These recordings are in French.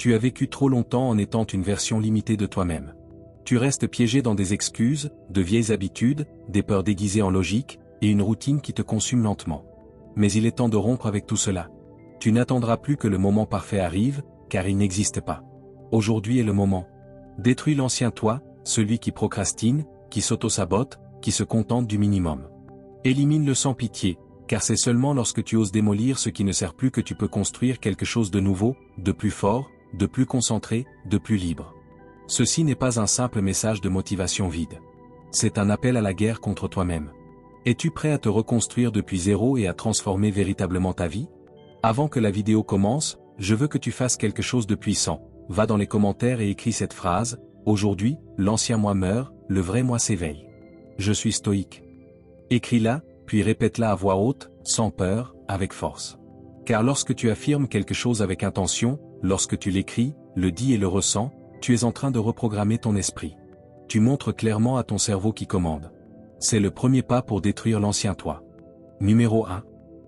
Tu as vécu trop longtemps en étant une version limitée de toi-même. Tu restes piégé dans des excuses, de vieilles habitudes, des peurs déguisées en logique, et une routine qui te consume lentement. Mais il est temps de rompre avec tout cela. Tu n'attendras plus que le moment parfait arrive, car il n'existe pas. Aujourd'hui est le moment. Détruis l'ancien toi, celui qui procrastine, qui s'auto-sabote, qui se contente du minimum. Élimine-le sans pitié, car c'est seulement lorsque tu oses démolir ce qui ne sert plus que tu peux construire quelque chose de nouveau, de plus fort, de plus concentré, de plus libre. Ceci n'est pas un simple message de motivation vide. C'est un appel à la guerre contre toi-même. Es-tu prêt à te reconstruire depuis zéro et à transformer véritablement ta vie? Avant que la vidéo commence, je veux que tu fasses quelque chose de puissant. Va dans les commentaires et écris cette phrase: aujourd'hui, l'ancien moi meurt, le vrai moi s'éveille. Je suis stoïque. Écris-la, puis répète-la à voix haute, sans peur, avec force. Car lorsque tu affirmes quelque chose avec intention, lorsque tu l'écris, le dis et le ressens, tu es en train de reprogrammer ton esprit. Tu montres clairement à ton cerveau qui commande. C'est le premier pas pour détruire l'ancien toi. Numéro 1.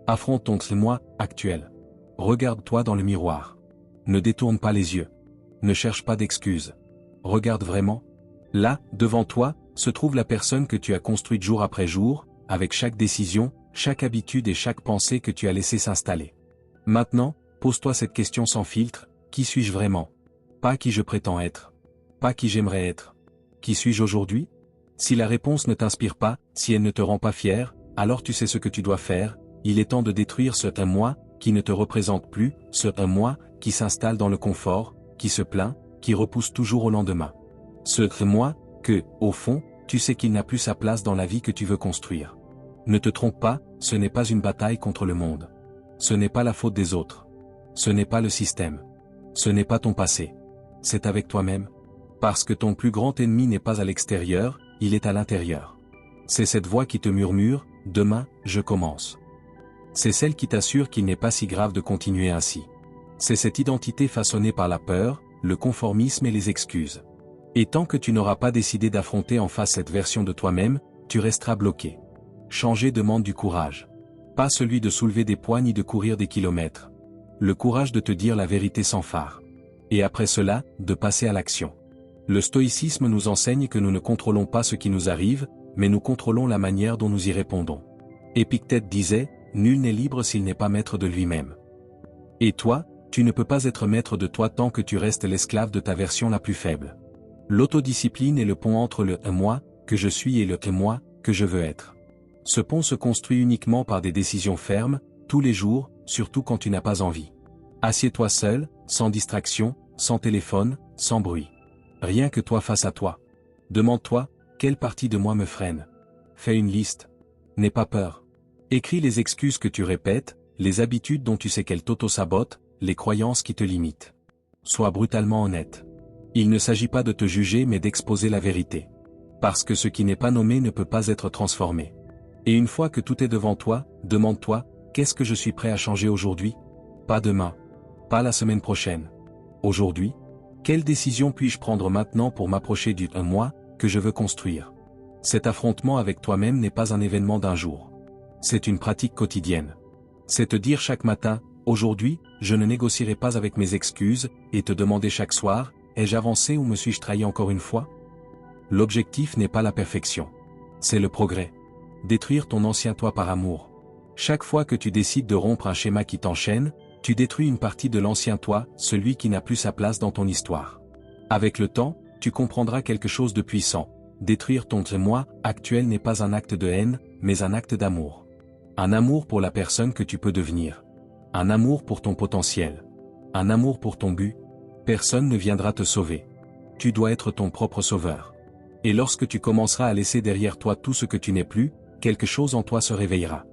Affronte ton moi actuel. Regarde-toi dans le miroir. Ne détourne pas les yeux. Ne cherche pas d'excuses. Regarde vraiment. Là, devant toi, se trouve la personne que tu as construite jour après jour, avec chaque décision, chaque habitude et chaque pensée que tu as laissé s'installer. Maintenant, pose-toi cette question sans filtre: qui suis-je vraiment? Pas qui je prétends être. Pas qui j'aimerais être. Qui suis-je aujourd'hui? Si la réponse ne t'inspire pas, si elle ne te rend pas fier, alors tu sais ce que tu dois faire. Il est temps de détruire ce moi qui ne te représente plus, ce moi qui s'installe dans le confort, qui se plaint, qui repousse toujours au lendemain. Ce moi que, au fond, tu sais qu'il n'a plus sa place dans la vie que tu veux construire. Ne te trompe pas, ce n'est pas une bataille contre le monde. Ce n'est pas la faute des autres. Ce n'est pas le système. Ce n'est pas ton passé. C'est avec toi-même. Parce que ton plus grand ennemi n'est pas à l'extérieur, il est à l'intérieur. C'est cette voix qui te murmure: demain, je commence. C'est celle qui t'assure qu'il n'est pas si grave de continuer ainsi. C'est cette identité façonnée par la peur, le conformisme et les excuses. Et tant que tu n'auras pas décidé d'affronter en face cette version de toi-même, tu resteras bloqué. Changer demande du courage. Pas celui de soulever des poids ni de courir des kilomètres. Le courage de te dire la vérité sans phare. Et après cela, de passer à l'action. Le stoïcisme nous enseigne que nous ne contrôlons pas ce qui nous arrive, mais nous contrôlons la manière dont nous y répondons. Épictète disait: nul n'est libre s'il n'est pas maître de lui-même. Et toi, tu ne peux pas être maître de toi tant que tu restes l'esclave de ta version la plus faible. L'autodiscipline est le pont entre le moi que je suis et le moi que je veux être. Ce pont se construit uniquement par des décisions fermes, tous les jours, surtout quand tu n'as pas envie. Assieds-toi seul, sans distraction, sans téléphone, sans bruit. Rien que toi face à toi. Demande-toi: quelle partie de moi me freine? Fais une liste. N'aie pas peur. Écris les excuses que tu répètes, les habitudes dont tu sais qu'elles t'auto-sabotent, les croyances qui te limitent. Sois brutalement honnête. Il ne s'agit pas de te juger mais d'exposer la vérité. Parce que ce qui n'est pas nommé ne peut pas être transformé. Et une fois que tout est devant toi, demande-toi: qu'est-ce que je suis prêt à changer aujourd'hui? Pas demain. Pas la semaine prochaine. Aujourd'hui? Quelle décision puis-je prendre maintenant pour m'approcher du moi que je veux construire? Cet affrontement avec toi-même n'est pas un événement d'un jour. C'est une pratique quotidienne. C'est te dire chaque matin: aujourd'hui, je ne négocierai pas avec mes excuses, et te demander chaque soir: ai-je avancé ou me suis-je trahi encore une fois? L'objectif n'est pas la perfection. C'est le progrès. Détruire ton ancien toi par amour. Chaque fois que tu décides de rompre un schéma qui t'enchaîne, tu détruis une partie de l'ancien toi, celui qui n'a plus sa place dans ton histoire. Avec le temps, tu comprendras quelque chose de puissant. Détruire ton moi actuel n'est pas un acte de haine, mais un acte d'amour. Un amour pour la personne que tu peux devenir. Un amour pour ton potentiel. Un amour pour ton but. Personne ne viendra te sauver. Tu dois être ton propre sauveur. Et lorsque tu commenceras à laisser derrière toi tout ce que tu n'es plus, quelque chose en toi se réveillera.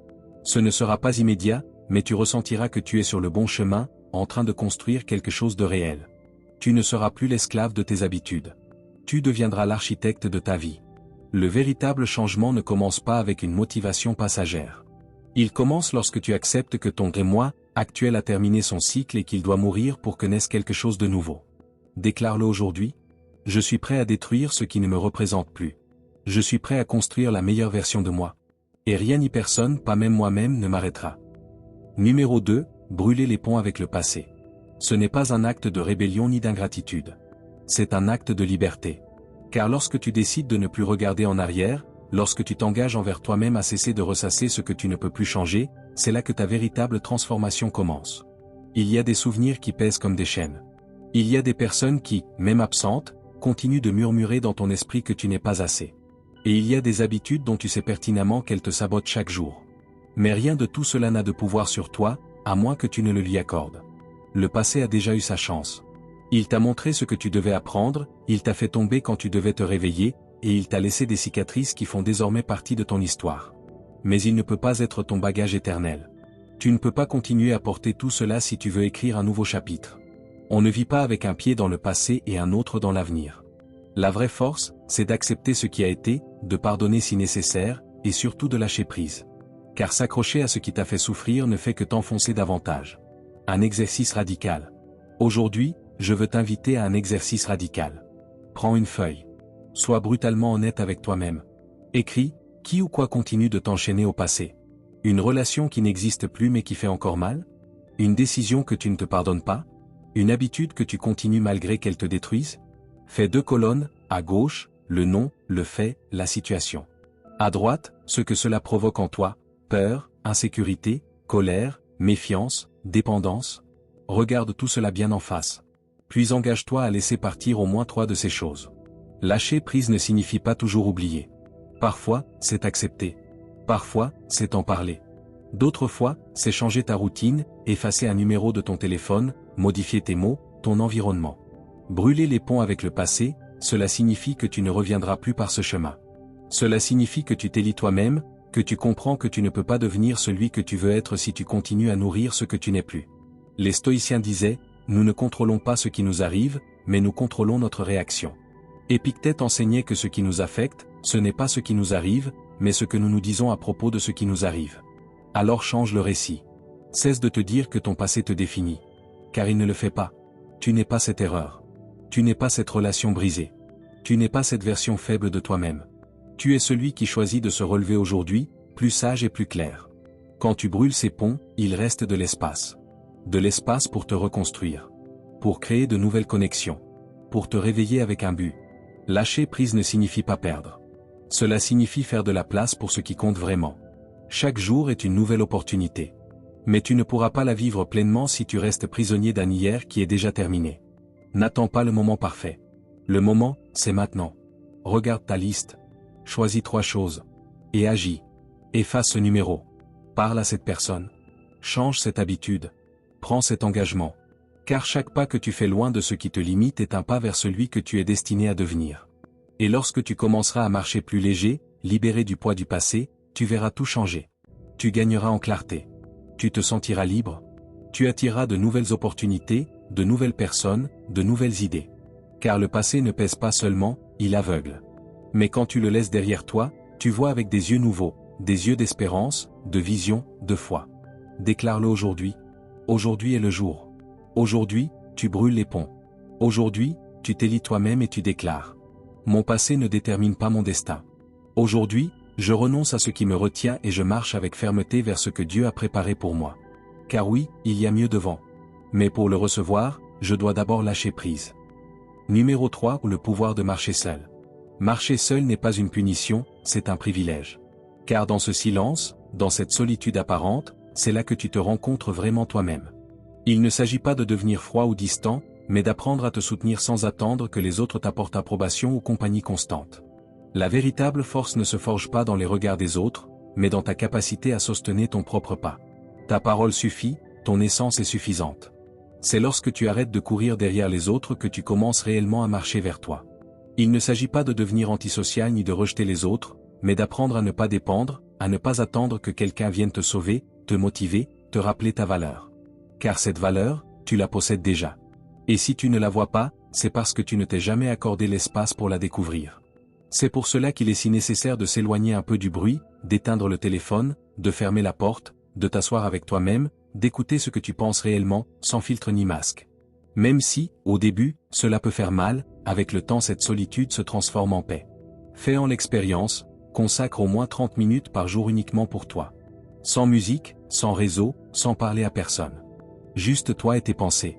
Ce ne sera pas immédiat, mais tu ressentiras que tu es sur le bon chemin, en train de construire quelque chose de réel. Tu ne seras plus l'esclave de tes habitudes. Tu deviendras l'architecte de ta vie. Le véritable changement ne commence pas avec une motivation passagère. Il commence lorsque tu acceptes que ton moi actuel a terminé son cycle et qu'il doit mourir pour que naisse quelque chose de nouveau. Déclare-le aujourd'hui. Je suis prêt à détruire ce qui ne me représente plus. Je suis prêt à construire la meilleure version de moi. Et rien ni personne, pas même moi-même, ne m'arrêtera. Numéro 2, brûler les ponts avec le passé. Ce n'est pas un acte de rébellion ni d'ingratitude. C'est un acte de liberté. Car lorsque tu décides de ne plus regarder en arrière, lorsque tu t'engages envers toi-même à cesser de ressasser ce que tu ne peux plus changer, c'est là que ta véritable transformation commence. Il y a des souvenirs qui pèsent comme des chaînes. Il y a des personnes qui, même absentes, continuent de murmurer dans ton esprit que tu n'es pas assez. Et il y a des habitudes dont tu sais pertinemment qu'elles te sabotent chaque jour. Mais rien de tout cela n'a de pouvoir sur toi, à moins que tu ne le lui accordes. Le passé a déjà eu sa chance. Il t'a montré ce que tu devais apprendre, il t'a fait tomber quand tu devais te réveiller, et il t'a laissé des cicatrices qui font désormais partie de ton histoire. Mais il ne peut pas être ton bagage éternel. Tu ne peux pas continuer à porter tout cela si tu veux écrire un nouveau chapitre. On ne vit pas avec un pied dans le passé et un autre dans l'avenir. La vraie force, c'est d'accepter ce qui a été, de pardonner si nécessaire, et surtout de lâcher prise. Car s'accrocher à ce qui t'a fait souffrir ne fait que t'enfoncer davantage. Un exercice radical. Aujourd'hui, je veux t'inviter à un exercice radical. Prends une feuille. Sois brutalement honnête avec toi-même. Écris, qui ou quoi continue de t'enchaîner au passé? Une relation qui n'existe plus mais qui fait encore mal? Une décision que tu ne te pardonnes pas? Une habitude que tu continues malgré qu'elle te détruise? Fais 2 colonnes, à gauche, le nom, le fait, la situation. À droite, ce que cela provoque en toi, peur, insécurité, colère, méfiance, dépendance. Regarde tout cela bien en face. Puis engage-toi à laisser partir au moins 3 de ces choses. Lâcher prise ne signifie pas toujours oublier. Parfois, c'est accepter. Parfois, c'est en parler. D'autres fois, c'est changer ta routine, effacer un numéro de ton téléphone, modifier tes mots, ton environnement. Brûler les ponts avec le passé, cela signifie que tu ne reviendras plus par ce chemin. Cela signifie que tu t'élis toi-même, que tu comprends que tu ne peux pas devenir celui que tu veux être si tu continues à nourrir ce que tu n'es plus. Les stoïciens disaient, nous ne contrôlons pas ce qui nous arrive, mais nous contrôlons notre réaction. Épictète enseignait que ce qui nous affecte, ce n'est pas ce qui nous arrive, mais ce que nous nous disons à propos de ce qui nous arrive. Alors change le récit. Cesse de te dire que ton passé te définit. Car il ne le fait pas. Tu n'es pas cette erreur. Tu n'es pas cette relation brisée. Tu n'es pas cette version faible de toi-même. Tu es celui qui choisit de se relever aujourd'hui, plus sage et plus clair. Quand tu brûles ces ponts, il reste de l'espace. De l'espace pour te reconstruire. Pour créer de nouvelles connexions. Pour te réveiller avec un but. Lâcher prise ne signifie pas perdre. Cela signifie faire de la place pour ce qui compte vraiment. Chaque jour est une nouvelle opportunité. Mais tu ne pourras pas la vivre pleinement si tu restes prisonnier d'un hier qui est déjà terminé. N'attends pas le moment parfait. Le moment, c'est maintenant. Regarde ta liste. Choisis 3 choses. Et agis. Efface ce numéro. Parle à cette personne. Change cette habitude. Prends cet engagement. Car chaque pas que tu fais loin de ce qui te limite est un pas vers celui que tu es destiné à devenir. Et lorsque tu commenceras à marcher plus léger, libéré du poids du passé, tu verras tout changer. Tu gagneras en clarté. Tu te sentiras libre. Tu attireras de nouvelles opportunités, de nouvelles personnes, de nouvelles idées. Car le passé ne pèse pas seulement, il aveugle. Mais quand tu le laisses derrière toi, tu vois avec des yeux nouveaux, des yeux d'espérance, de vision, de foi. Déclare-le aujourd'hui. Aujourd'hui est le jour. Aujourd'hui, tu brûles les ponts. Aujourd'hui, tu t'élis toi-même et tu déclares. Mon passé ne détermine pas mon destin. Aujourd'hui, je renonce à ce qui me retient et je marche avec fermeté vers ce que Dieu a préparé pour moi. Car oui, il y a mieux devant. Mais pour le recevoir, je dois d'abord lâcher prise. Numéro 3, le pouvoir de marcher seul. Marcher seul n'est pas une punition, c'est un privilège. Car dans ce silence, dans cette solitude apparente, c'est là que tu te rencontres vraiment toi-même. Il ne s'agit pas de devenir froid ou distant, mais d'apprendre à te soutenir sans attendre que les autres t'apportent approbation ou compagnie constante. La véritable force ne se forge pas dans les regards des autres, mais dans ta capacité à soutenir ton propre pas. Ta parole suffit, ton essence est suffisante. C'est lorsque tu arrêtes de courir derrière les autres que tu commences réellement à marcher vers toi. Il ne s'agit pas de devenir antisocial ni de rejeter les autres, mais d'apprendre à ne pas dépendre, à ne pas attendre que quelqu'un vienne te sauver, te motiver, te rappeler ta valeur. Car cette valeur, tu la possèdes déjà. Et si tu ne la vois pas, c'est parce que tu ne t'es jamais accordé l'espace pour la découvrir. C'est pour cela qu'il est si nécessaire de s'éloigner un peu du bruit, d'éteindre le téléphone, de fermer la porte, de t'asseoir avec toi-même, d'écouter ce que tu penses réellement, sans filtre ni masque. Même si, au début, cela peut faire mal, avec le temps cette solitude se transforme en paix. Fais-en l'expérience, consacre au moins 30 minutes par jour uniquement pour toi. Sans musique, sans réseau, sans parler à personne. Juste toi et tes pensées.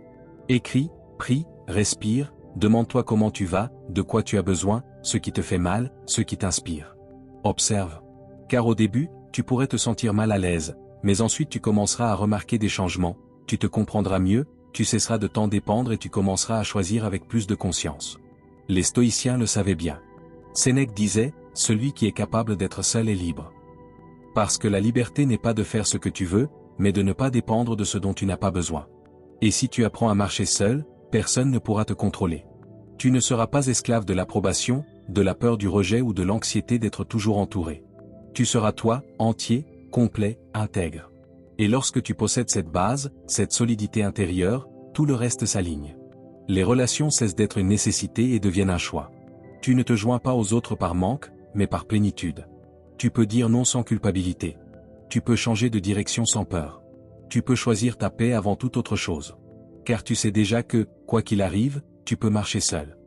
Écris, prie, respire, demande-toi comment tu vas, de quoi tu as besoin, ce qui te fait mal, ce qui t'inspire. Observe. Car au début, tu pourrais te sentir mal à l'aise, mais ensuite tu commenceras à remarquer des changements, tu te comprendras mieux, tu cesseras de t'en dépendre et tu commenceras à choisir avec plus de conscience. Les stoïciens le savaient bien. Sénèque disait, « Celui qui est capable d'être seul est libre. » Parce que la liberté n'est pas de faire ce que tu veux, mais de ne pas dépendre de ce dont tu n'as pas besoin. Et si tu apprends à marcher seul, personne ne pourra te contrôler. Tu ne seras pas esclave de l'approbation, de la peur du rejet ou de l'anxiété d'être toujours entouré. Tu seras toi, entier, complet, intègre. Et lorsque tu possèdes cette base, cette solidité intérieure, tout le reste s'aligne. Les relations cessent d'être une nécessité et deviennent un choix. Tu ne te joins pas aux autres par manque, mais par plénitude. Tu peux dire non sans culpabilité. Tu peux changer de direction sans peur. Tu peux choisir ta paix avant toute autre chose. Car tu sais déjà que, quoi qu'il arrive, tu peux marcher seul.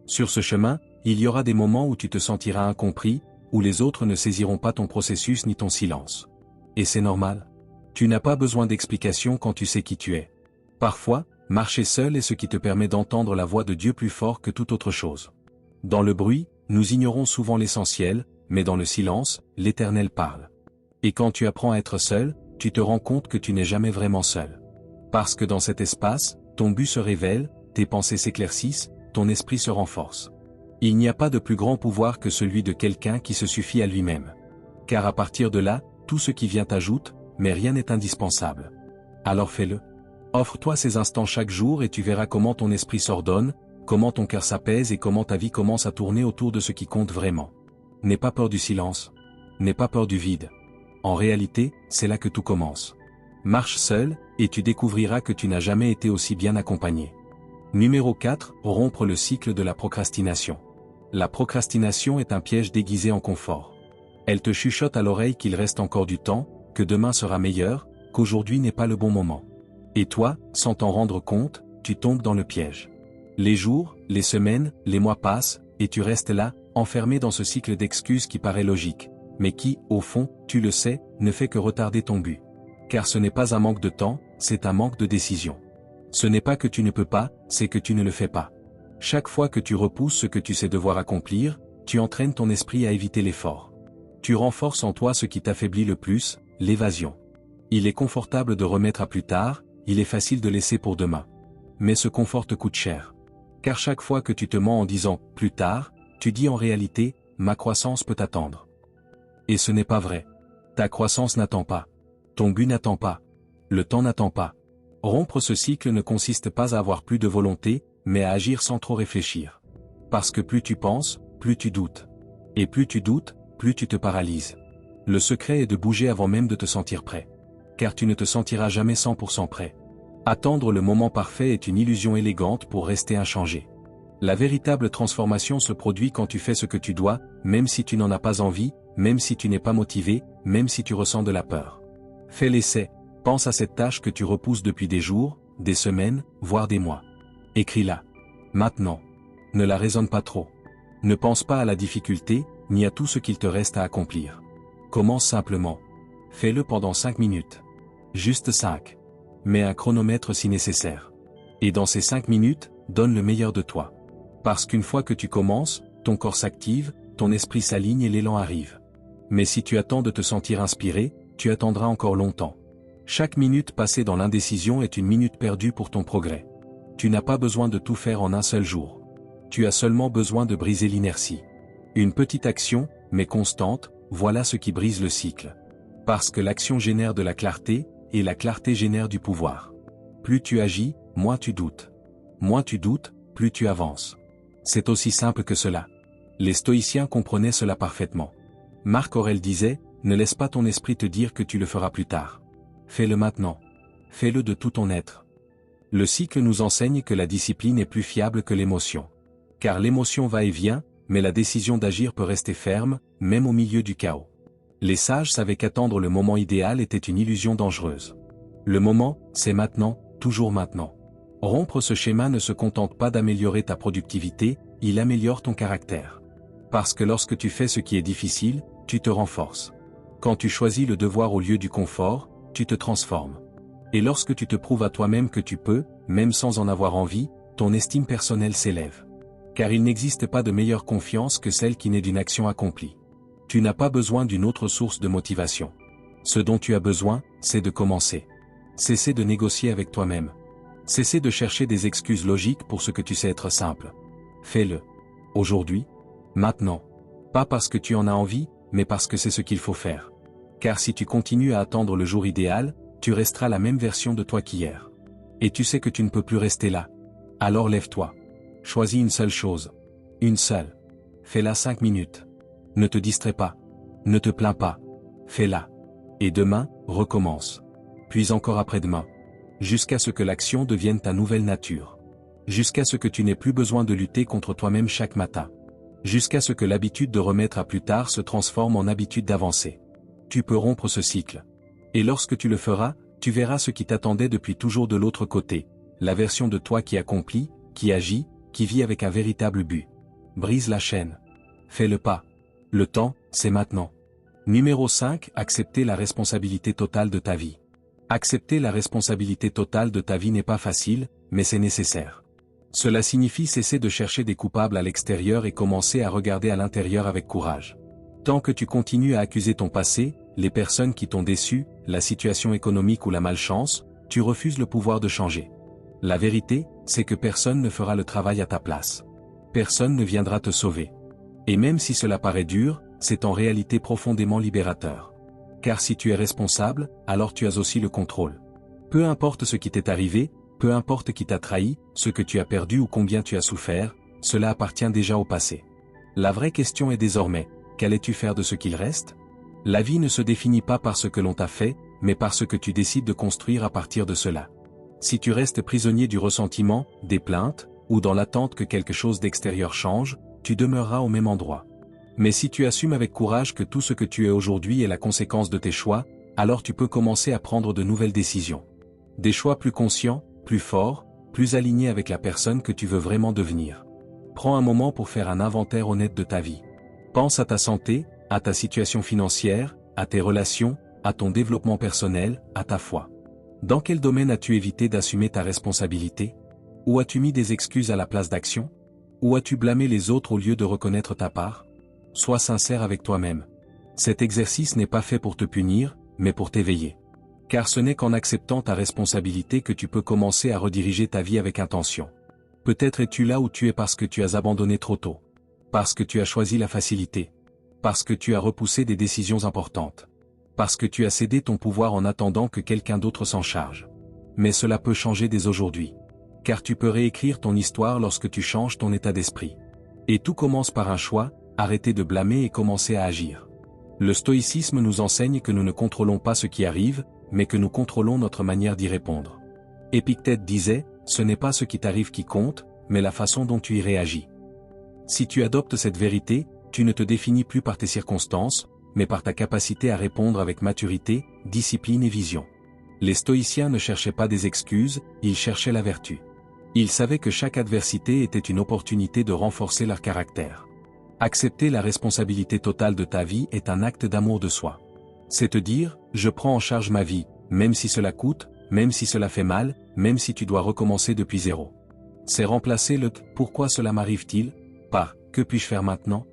Sur ce chemin, il y aura des moments où tu te sentiras incompris, où les autres ne saisiront pas ton processus ni ton silence. Et c'est normal. Tu n'as pas besoin d'explication quand tu sais qui tu es. Parfois, marcher seul est ce qui te permet d'entendre la voix de Dieu plus fort que toute autre chose. Dans le bruit, nous ignorons souvent l'essentiel, mais dans le silence, l'Éternel parle. Et quand tu apprends à être seul, tu te rends compte que tu n'es jamais vraiment seul. Parce que dans cet espace, ton but se révèle, tes pensées s'éclaircissent, ton esprit se renforce. Il n'y a pas de plus grand pouvoir que celui de quelqu'un qui se suffit à lui-même. Car à partir de là, tout ce qui vient t'ajoute, mais rien n'est indispensable. Alors fais-le. Offre-toi ces instants chaque jour et tu verras comment ton esprit s'ordonne, comment ton cœur s'apaise et comment ta vie commence à tourner autour de ce qui compte vraiment. N'aie pas peur du silence. N'aie pas peur du vide. En réalité, c'est là que tout commence. Marche seul, et tu découvriras que tu n'as jamais été aussi bien accompagné. Numéro 4, rompre le cycle de la procrastination. La procrastination est un piège déguisé en confort. Elle te chuchote à l'oreille qu'il reste encore du temps, que demain sera meilleur, qu'aujourd'hui n'est pas le bon moment. Et toi, sans t'en rendre compte, tu tombes dans le piège. Les jours, les semaines, les mois passent, et tu restes là, enfermé dans ce cycle d'excuses qui paraît logique, mais qui, au fond, tu le sais, ne fait que retarder ton but. Car ce n'est pas un manque de temps, c'est un manque de décision. Ce n'est pas que tu ne peux pas, c'est que tu ne le fais pas. Chaque fois que tu repousses ce que tu sais devoir accomplir, tu entraînes ton esprit à éviter l'effort. Tu renforces en toi ce qui t'affaiblit le plus, l'évasion. Il est confortable de remettre à plus tard, il est facile de laisser pour demain. Mais ce confort te coûte cher. Car chaque fois que tu te mens en disant « plus tard », tu dis en réalité « ma croissance peut attendre ». Et ce n'est pas vrai. Ta croissance n'attend pas. Ton but n'attend pas. Le temps n'attend pas. Rompre ce cycle ne consiste pas à avoir plus de volonté, mais à agir sans trop réfléchir. Parce que plus tu penses, plus tu doutes. Et plus tu doutes, plus tu te paralyses. Le secret est de bouger avant même de te sentir prêt. Car tu ne te sentiras jamais 100% prêt. Attendre le moment parfait est une illusion élégante pour rester inchangé. La véritable transformation se produit quand tu fais ce que tu dois, même si tu n'en as pas envie, même si tu n'es pas motivé, même si tu ressens de la peur. Fais l'essai, pense à cette tâche que tu repousses depuis des jours, des semaines, voire des mois. Écris-la. Maintenant. Ne la raisonne pas trop. Ne pense pas à la difficulté, ni à tout ce qu'il te reste à accomplir. Commence simplement. Fais-le pendant 5 minutes. Juste 5. Mets un chronomètre si nécessaire. Et dans ces 5 minutes, donne le meilleur de toi. Parce qu'une fois que tu commences, ton corps s'active, ton esprit s'aligne et l'élan arrive. Mais si tu attends de te sentir inspiré, tu attendras encore longtemps. Chaque minute passée dans l'indécision est une minute perdue pour ton progrès. Tu n'as pas besoin de tout faire en un seul jour. Tu as seulement besoin de briser l'inertie. Une petite action, mais constante, voilà ce qui brise le cycle. Parce que l'action génère de la clarté, et la clarté génère du pouvoir. Plus tu agis, moins tu doutes. Moins tu doutes, plus tu avances. C'est aussi simple que cela. Les stoïciens comprenaient cela parfaitement. Marc Aurèle disait, « Ne laisse pas ton esprit te dire que tu le feras plus tard. Fais-le maintenant. Fais-le de tout ton être. » Le cycle nous enseigne que la discipline est plus fiable que l'émotion. Car l'émotion va et vient, mais la décision d'agir peut rester ferme, même au milieu du chaos. Les sages savaient qu'attendre le moment idéal était une illusion dangereuse. Le moment, c'est maintenant, toujours maintenant. Rompre ce schéma ne se contente pas d'améliorer ta productivité, il améliore ton caractère. Parce que lorsque tu fais ce qui est difficile, tu te renforces. Quand tu choisis le devoir au lieu du confort, tu te transformes. Et lorsque tu te prouves à toi-même que tu peux, même sans en avoir envie, ton estime personnelle s'élève. Car il n'existe pas de meilleure confiance que celle qui naît d'une action accomplie. Tu n'as pas besoin d'une autre source de motivation. Ce dont tu as besoin, c'est de commencer. Cesser de négocier avec toi-même. Cesser de chercher des excuses logiques pour ce que tu sais être simple. Fais-le. Aujourd'hui. Maintenant. Pas parce que tu en as envie, mais parce que c'est ce qu'il faut faire. Car si tu continues à attendre le jour idéal, tu resteras la même version de toi qu'hier. Et tu sais que tu ne peux plus rester là. Alors lève-toi. Choisis une seule chose. Une seule. Fais-la 5 minutes. Ne te distrais pas. Ne te plains pas. Fais-la. Et demain, recommence. Puis encore après-demain. Jusqu'à ce que l'action devienne ta nouvelle nature. Jusqu'à ce que tu n'aies plus besoin de lutter contre toi-même chaque matin. Jusqu'à ce que l'habitude de remettre à plus tard se transforme en habitude d'avancer. Tu peux rompre ce cycle. Et lorsque tu le feras, tu verras ce qui t'attendait depuis toujours de l'autre côté, la version de toi qui accomplit, qui agit, qui vit avec un véritable but. Brise la chaîne. Fais le pas. Le temps, c'est maintenant. Numéro 5. Accepter la responsabilité totale de ta vie. Accepter la responsabilité totale de ta vie n'est pas facile, mais c'est nécessaire. Cela signifie cesser de chercher des coupables à l'extérieur et commencer à regarder à l'intérieur avec courage. Tant que tu continues à accuser ton passé, les personnes qui t'ont déçu, la situation économique ou la malchance, tu refuses le pouvoir de changer. La vérité, c'est que personne ne fera le travail à ta place. Personne ne viendra te sauver. Et même si cela paraît dur, c'est en réalité profondément libérateur. Car si tu es responsable, alors tu as aussi le contrôle. Peu importe ce qui t'est arrivé, peu importe qui t'a trahi, ce que tu as perdu ou combien tu as souffert, cela appartient déjà au passé. La vraie question est désormais, qu'allais-tu faire de ce qu'il reste ? La vie ne se définit pas par ce que l'on t'a fait, mais par ce que tu décides de construire à partir de cela. Si tu restes prisonnier du ressentiment, des plaintes, ou dans l'attente que quelque chose d'extérieur change, tu demeureras au même endroit. Mais si tu assumes avec courage que tout ce que tu es aujourd'hui est la conséquence de tes choix, alors tu peux commencer à prendre de nouvelles décisions. Des choix plus conscients, plus forts, plus alignés avec la personne que tu veux vraiment devenir. Prends un moment pour faire un inventaire honnête de ta vie. Pense à ta santé, à ta situation financière, à tes relations, à ton développement personnel, à ta foi. Dans quel domaine as-tu évité d'assumer ta responsabilité ? Où as-tu mis des excuses à la place d'action ? Où as-tu blâmé les autres au lieu de reconnaître ta part ? Sois sincère avec toi-même. Cet exercice n'est pas fait pour te punir, mais pour t'éveiller. Car ce n'est qu'en acceptant ta responsabilité que tu peux commencer à rediriger ta vie avec intention. Peut-être es-tu là où tu es parce que tu as abandonné trop tôt. Parce que tu as choisi la facilité. Parce que tu as repoussé des décisions importantes. Parce que tu as cédé ton pouvoir en attendant que quelqu'un d'autre s'en charge. Mais cela peut changer dès aujourd'hui. Car tu peux réécrire ton histoire lorsque tu changes ton état d'esprit. Et tout commence par un choix, arrêter de blâmer et commencer à agir. Le stoïcisme nous enseigne que nous ne contrôlons pas ce qui arrive, mais que nous contrôlons notre manière d'y répondre. Épictète disait, ce n'est pas ce qui t'arrive qui compte, mais la façon dont tu y réagis. Si tu adoptes cette vérité, tu ne te définis plus par tes circonstances, mais par ta capacité à répondre avec maturité, discipline et vision. Les stoïciens ne cherchaient pas des excuses, ils cherchaient la vertu. Ils savaient que chaque adversité était une opportunité de renforcer leur caractère. Accepter la responsabilité totale de ta vie est un acte d'amour de soi. C'est te dire, je prends en charge ma vie, même si cela coûte, même si cela fait mal, même si tu dois recommencer depuis zéro. C'est remplacer le « pourquoi cela m'arrive-t-il » par « que puis-je faire maintenant ?»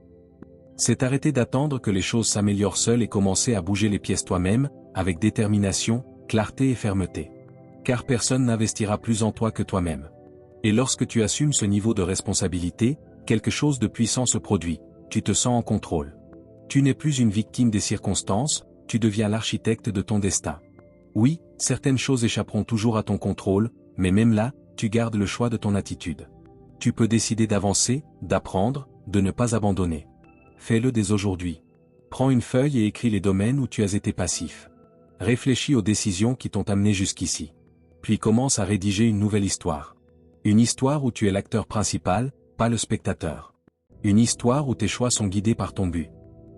C'est arrêter d'attendre que les choses s'améliorent seules et commencer à bouger les pièces toi-même, avec détermination, clarté et fermeté. Car personne n'investira plus en toi que toi-même. Et lorsque tu assumes ce niveau de responsabilité, quelque chose de puissant se produit, tu te sens en contrôle. Tu n'es plus une victime des circonstances, tu deviens l'architecte de ton destin. Oui, certaines choses échapperont toujours à ton contrôle, mais même là, tu gardes le choix de ton attitude. Tu peux décider d'avancer, d'apprendre, de ne pas abandonner. Fais-le dès aujourd'hui. Prends une feuille et écris les domaines où tu as été passif. Réfléchis aux décisions qui t'ont amené jusqu'ici. Puis commence à rédiger une nouvelle histoire. Une histoire où tu es l'acteur principal, pas le spectateur. Une histoire où tes choix sont guidés par ton but.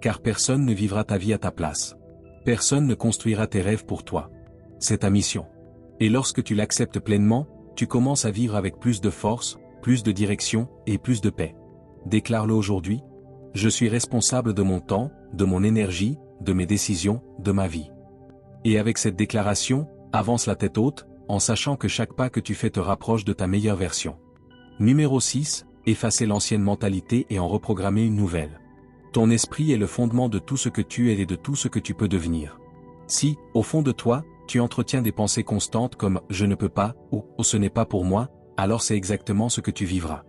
Car personne ne vivra ta vie à ta place. Personne ne construira tes rêves pour toi. C'est ta mission. Et lorsque tu l'acceptes pleinement, tu commences à vivre avec plus de force, plus de direction et plus de paix. Déclare-le aujourd'hui. Je suis responsable de mon temps, de mon énergie, de mes décisions, de ma vie. Et avec cette déclaration, Avance la tête haute, en sachant que chaque pas que tu fais te rapproche de ta meilleure version. Numéro 6, effacer l'ancienne mentalité et en reprogrammer une nouvelle. Ton esprit est le fondement de tout ce que tu es et de tout ce que tu peux devenir. Si, au fond de toi, tu entretiens des pensées constantes comme « je ne peux pas » ou « ce n'est pas pour moi », alors c'est exactement ce que tu vivras.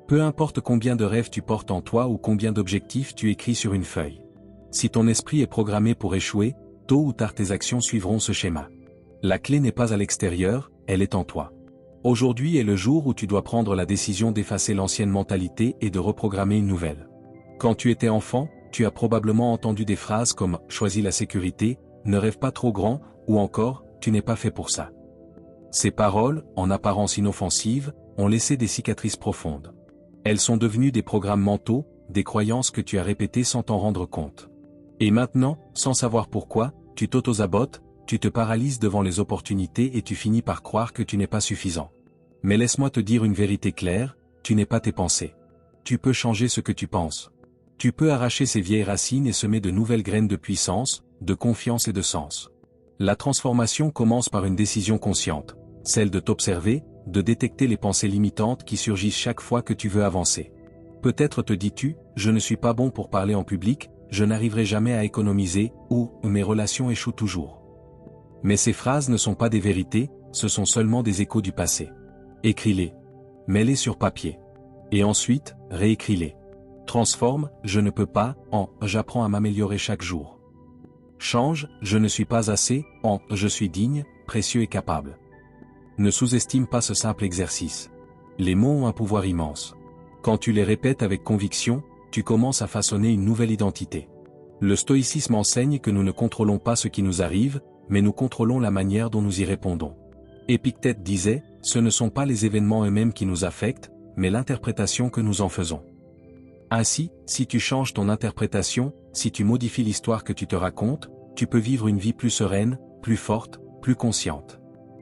Peu importe combien de rêves tu portes en toi ou combien d'objectifs tu écris sur une feuille. Si ton esprit est programmé pour échouer, tôt ou tard tes actions suivront ce schéma. La clé n'est pas à l'extérieur, elle est en toi. Aujourd'hui est le jour où tu dois prendre la décision d'effacer l'ancienne mentalité et de reprogrammer une nouvelle. Quand tu étais enfant, tu as probablement entendu des phrases comme « choisis la sécurité »,« ne rêve pas trop grand » ou encore « tu n'es pas fait pour ça ». Ces paroles, en apparence inoffensives, ont laissé des cicatrices profondes. Elles sont devenues des programmes mentaux, des croyances que tu as répétées sans t'en rendre compte. Et maintenant, sans savoir pourquoi, tu t'auto-sabotes, tu te paralyses devant les opportunités et tu finis par croire que tu n'es pas suffisant. Mais laisse-moi te dire une vérité claire, tu n'es pas tes pensées. Tu peux changer ce que tu penses. Tu peux arracher ces vieilles racines et semer de nouvelles graines de puissance, de confiance et de sens. La transformation commence par une décision consciente, celle de t'observer, de détecter les pensées limitantes qui surgissent chaque fois que tu veux avancer. Peut-être te dis-tu, je ne suis pas bon pour parler en public, je n'arriverai jamais à économiser, ou mes relations échouent toujours. Mais ces phrases ne sont pas des vérités, ce sont seulement des échos du passé. Écris-les. Mets-les sur papier. Et ensuite, réécris-les. Transforme, je ne peux pas, en j'apprends à m'améliorer chaque jour. Change, je ne suis pas assez, en je suis digne, précieux et capable. Ne sous-estime pas ce simple exercice. Les mots ont un pouvoir immense. Quand tu les répètes avec conviction, tu commences à façonner une nouvelle identité. Le stoïcisme enseigne que nous ne contrôlons pas ce qui nous arrive, mais nous contrôlons la manière dont nous y répondons. Épictète disait, ce ne sont pas les événements eux-mêmes qui nous affectent, mais l'interprétation que nous en faisons. Ainsi, si tu changes ton interprétation, si tu modifies l'histoire que tu te racontes, tu peux vivre une vie plus sereine, plus forte, plus consciente.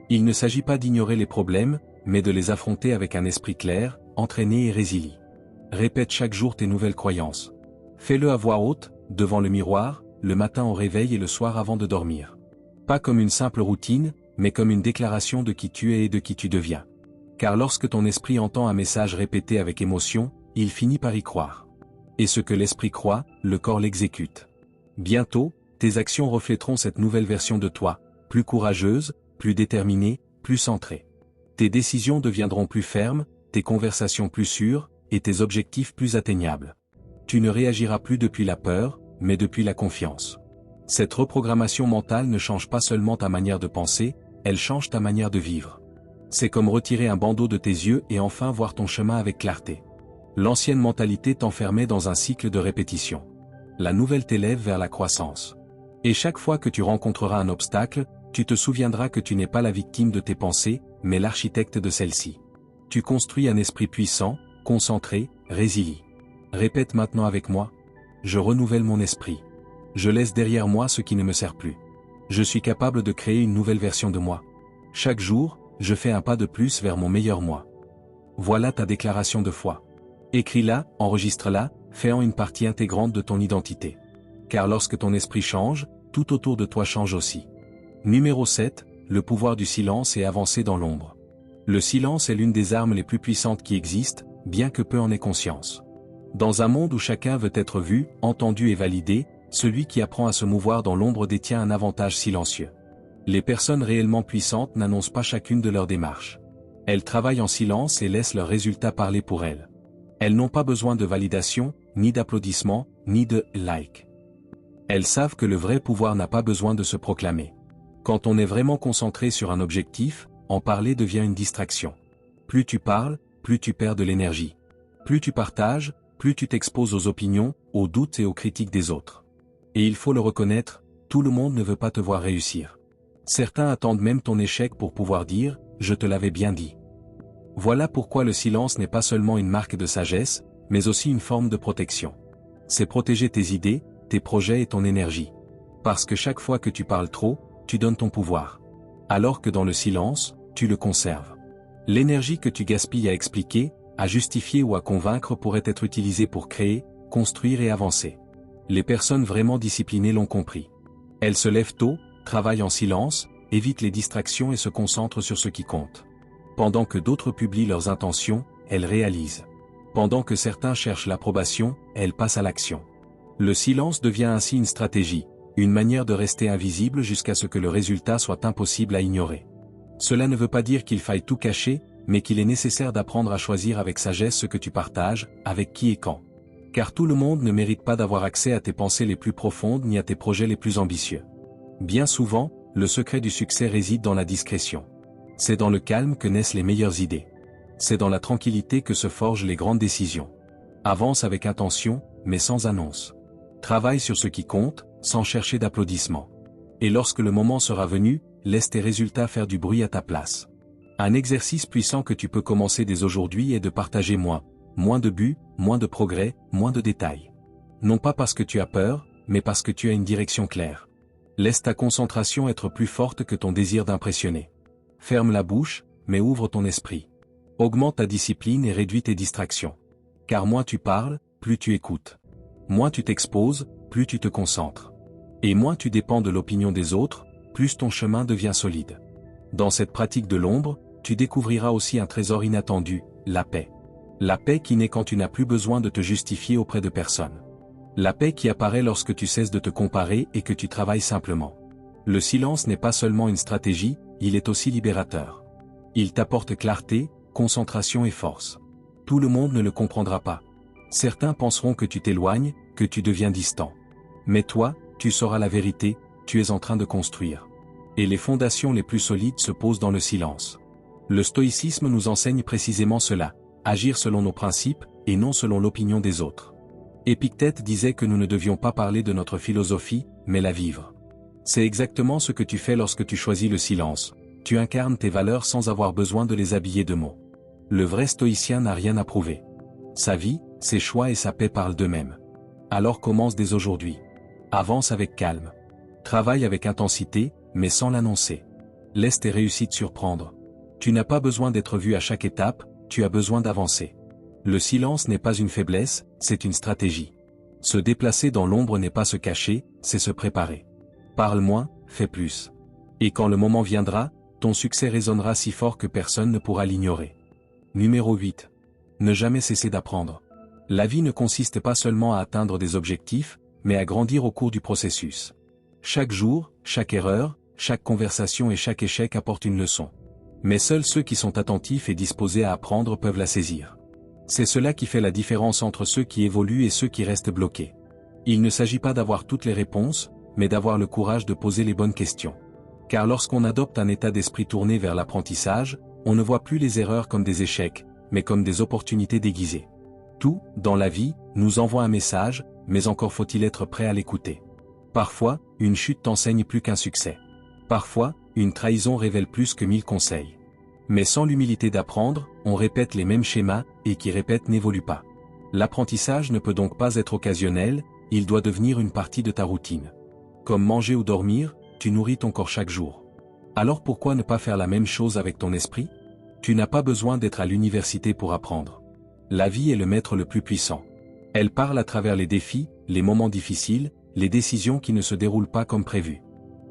Il ne s'agit pas d'ignorer les problèmes, mais de les affronter avec un esprit clair, entraîné et résilient. Répète chaque jour tes nouvelles croyances. Fais-le à voix haute, devant le miroir, le matin au réveil et le soir avant de dormir. Pas comme une simple routine, mais comme une déclaration de qui tu es et de qui tu deviens. Car lorsque ton esprit entend un message répété avec émotion, il finit par y croire. Et ce que l'esprit croit, le corps l'exécute. Bientôt, tes actions reflèteront cette nouvelle version de toi, plus courageuse, plus déterminée, plus centrée. Tes décisions deviendront plus fermes, tes conversations plus sûres, et tes objectifs plus atteignables. Tu ne réagiras plus depuis la peur, mais depuis la confiance. Cette reprogrammation mentale ne change pas seulement ta manière de penser, elle change ta manière de vivre. C'est comme retirer un bandeau de tes yeux et enfin voir ton chemin avec clarté. L'ancienne mentalité t'enfermait dans un cycle de répétition. La nouvelle t'élève vers la croissance. Et chaque fois que tu rencontreras un obstacle, tu te souviendras que tu n'es pas la victime de tes pensées, mais l'architecte de celles-ci. Tu construis un esprit puissant, concentré, résilient. Répète maintenant avec moi. Je renouvelle mon esprit. Je laisse derrière moi ce qui ne me sert plus. Je suis capable de créer une nouvelle version de moi. Chaque jour, je fais un pas de plus vers mon meilleur moi. Voilà ta déclaration de foi. Écris-la, enregistre-la, fais-en une partie intégrante de ton identité. Car lorsque ton esprit change, tout autour de toi change aussi. Numéro 7, le pouvoir du silence et avancer dans l'ombre. Le silence est l'une des armes les plus puissantes qui existent, bien que peu en aient conscience. Dans un monde où chacun veut être vu, entendu et validé, celui qui apprend à se mouvoir dans l'ombre détient un avantage silencieux. Les personnes réellement puissantes n'annoncent pas chacune de leurs démarches. Elles travaillent en silence et laissent leurs résultats parler pour elles. Elles n'ont pas besoin de validation, ni d'applaudissements, ni de « like ». Elles savent que le vrai pouvoir n'a pas besoin de se proclamer. Quand on est vraiment concentré sur un objectif, en parler devient une distraction. Plus tu parles, plus tu perds de l'énergie. Plus tu partages, plus tu t'exposes aux opinions, aux doutes et aux critiques des autres. Et il faut le reconnaître, tout le monde ne veut pas te voir réussir. Certains attendent même ton échec pour pouvoir dire « je te l'avais bien dit ». Voilà pourquoi le silence n'est pas seulement une marque de sagesse, mais aussi une forme de protection. C'est protéger tes idées, tes projets et ton énergie. Parce que chaque fois que tu parles trop, tu donnes ton pouvoir. Alors que dans le silence, tu le conserves. L'énergie que tu gaspilles à expliquer, à justifier ou à convaincre pourrait être utilisée pour créer, construire et avancer. Les personnes vraiment disciplinées l'ont compris. Elles se lèvent tôt, travaillent en silence, évite les distractions et se concentre sur ce qui compte. Pendant que d'autres publient leurs intentions, elles réalisent. Pendant que certains cherchent l'approbation, elles passent à l'action. Le silence devient ainsi une stratégie, une manière de rester invisible jusqu'à ce que le résultat soit impossible à ignorer. Cela ne veut pas dire qu'il faille tout cacher, mais qu'il est nécessaire d'apprendre à choisir avec sagesse ce que tu partages, avec qui et quand. Car tout le monde ne mérite pas d'avoir accès à tes pensées les plus profondes ni à tes projets les plus ambitieux. Bien souvent, le secret du succès réside dans la discrétion. C'est dans le calme que naissent les meilleures idées. C'est dans la tranquillité que se forgent les grandes décisions. Avance avec intention, mais sans annonce. Travaille sur ce qui compte, sans chercher d'applaudissements. Et lorsque le moment sera venu, laisse tes résultats faire du bruit à ta place. Un exercice puissant que tu peux commencer dès aujourd'hui est de partager moins de buts, moins de progrès, moins de détails. Non pas parce que tu as peur, mais parce que tu as une direction claire. Laisse ta concentration être plus forte que ton désir d'impressionner. Ferme la bouche, mais ouvre ton esprit. Augmente ta discipline et réduis tes distractions. Car moins tu parles, plus tu écoutes. Moins tu t'exposes, plus tu te concentres. Et moins tu dépends de l'opinion des autres, plus ton chemin devient solide. Dans cette pratique de l'ombre, tu découvriras aussi un trésor inattendu, la paix. La paix qui naît quand tu n'as plus besoin de te justifier auprès de personne. La paix qui apparaît lorsque tu cesses de te comparer et que tu travailles simplement. Le silence n'est pas seulement une stratégie, il est aussi libérateur. Il t'apporte clarté, concentration et force. Tout le monde ne le comprendra pas. Certains penseront que tu t'éloignes, que tu deviens distant. Mais toi, tu sauras la vérité, tu es en train de construire. Et les fondations les plus solides se posent dans le silence. Le stoïcisme nous enseigne précisément cela, agir selon nos principes, et non selon l'opinion des autres. Épictète disait que nous ne devions pas parler de notre philosophie, mais la vivre. C'est exactement ce que tu fais lorsque tu choisis le silence, tu incarnes tes valeurs sans avoir besoin de les habiller de mots. Le vrai stoïcien n'a rien à prouver. Sa vie, ses choix et sa paix parlent d'eux-mêmes. Alors commence dès aujourd'hui. Avance avec calme. Travaille avec intensité, mais sans l'annoncer. Laisse tes réussites surprendre. Tu n'as pas besoin d'être vu à chaque étape, tu as besoin d'avancer. Le silence n'est pas une faiblesse, c'est une stratégie. Se déplacer dans l'ombre n'est pas se cacher, c'est se préparer. Parle moins, fais plus. Et quand le moment viendra, ton succès résonnera si fort que personne ne pourra l'ignorer. Numéro 8. Ne jamais cesser d'apprendre. La vie ne consiste pas seulement à atteindre des objectifs, mais à grandir au cours du processus. Chaque jour, chaque erreur, chaque conversation et chaque échec apporte une leçon. Mais seuls ceux qui sont attentifs et disposés à apprendre peuvent la saisir. C'est cela qui fait la différence entre ceux qui évoluent et ceux qui restent bloqués. Il ne s'agit pas d'avoir toutes les réponses, mais d'avoir le courage de poser les bonnes questions. Car lorsqu'on adopte un état d'esprit tourné vers l'apprentissage, on ne voit plus les erreurs comme des échecs, mais comme des opportunités déguisées. Tout, dans la vie, nous envoie un message, mais encore faut-il être prêt à l'écouter. Parfois, une chute t'enseigne plus qu'un succès. Parfois, une trahison révèle plus que 1000 conseils. Mais sans l'humilité d'apprendre, on répète les mêmes schémas, et qui répètent n'évolue pas. L'apprentissage ne peut donc pas être occasionnel, il doit devenir une partie de ta routine. Comme manger ou dormir, tu nourris ton corps chaque jour. Alors pourquoi ne pas faire la même chose avec ton esprit? Tu n'as pas besoin d'être à l'université pour apprendre. La vie est le maître le plus puissant. Elle parle à travers les défis, les moments difficiles, les décisions qui ne se déroulent pas comme prévu.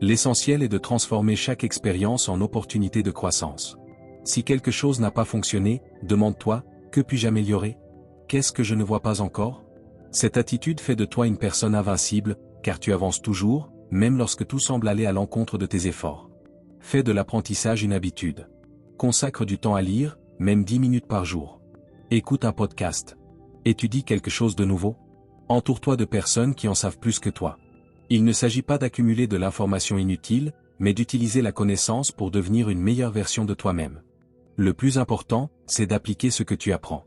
L'essentiel est de transformer chaque expérience en opportunité de croissance. Si quelque chose n'a pas fonctionné, demande-toi, que puis-je améliorer? Qu'est-ce que je ne vois pas encore? Cette attitude fait de toi une personne invincible, car tu avances toujours, même lorsque tout semble aller à l'encontre de tes efforts. Fais de l'apprentissage une habitude. Consacre du temps à lire, même 10 minutes par jour. Écoute un podcast. Étudie quelque chose de nouveau. Entoure-toi de personnes qui en savent plus que toi. Il ne s'agit pas d'accumuler de l'information inutile, mais d'utiliser la connaissance pour devenir une meilleure version de toi-même. Le plus important, c'est d'appliquer ce que tu apprends.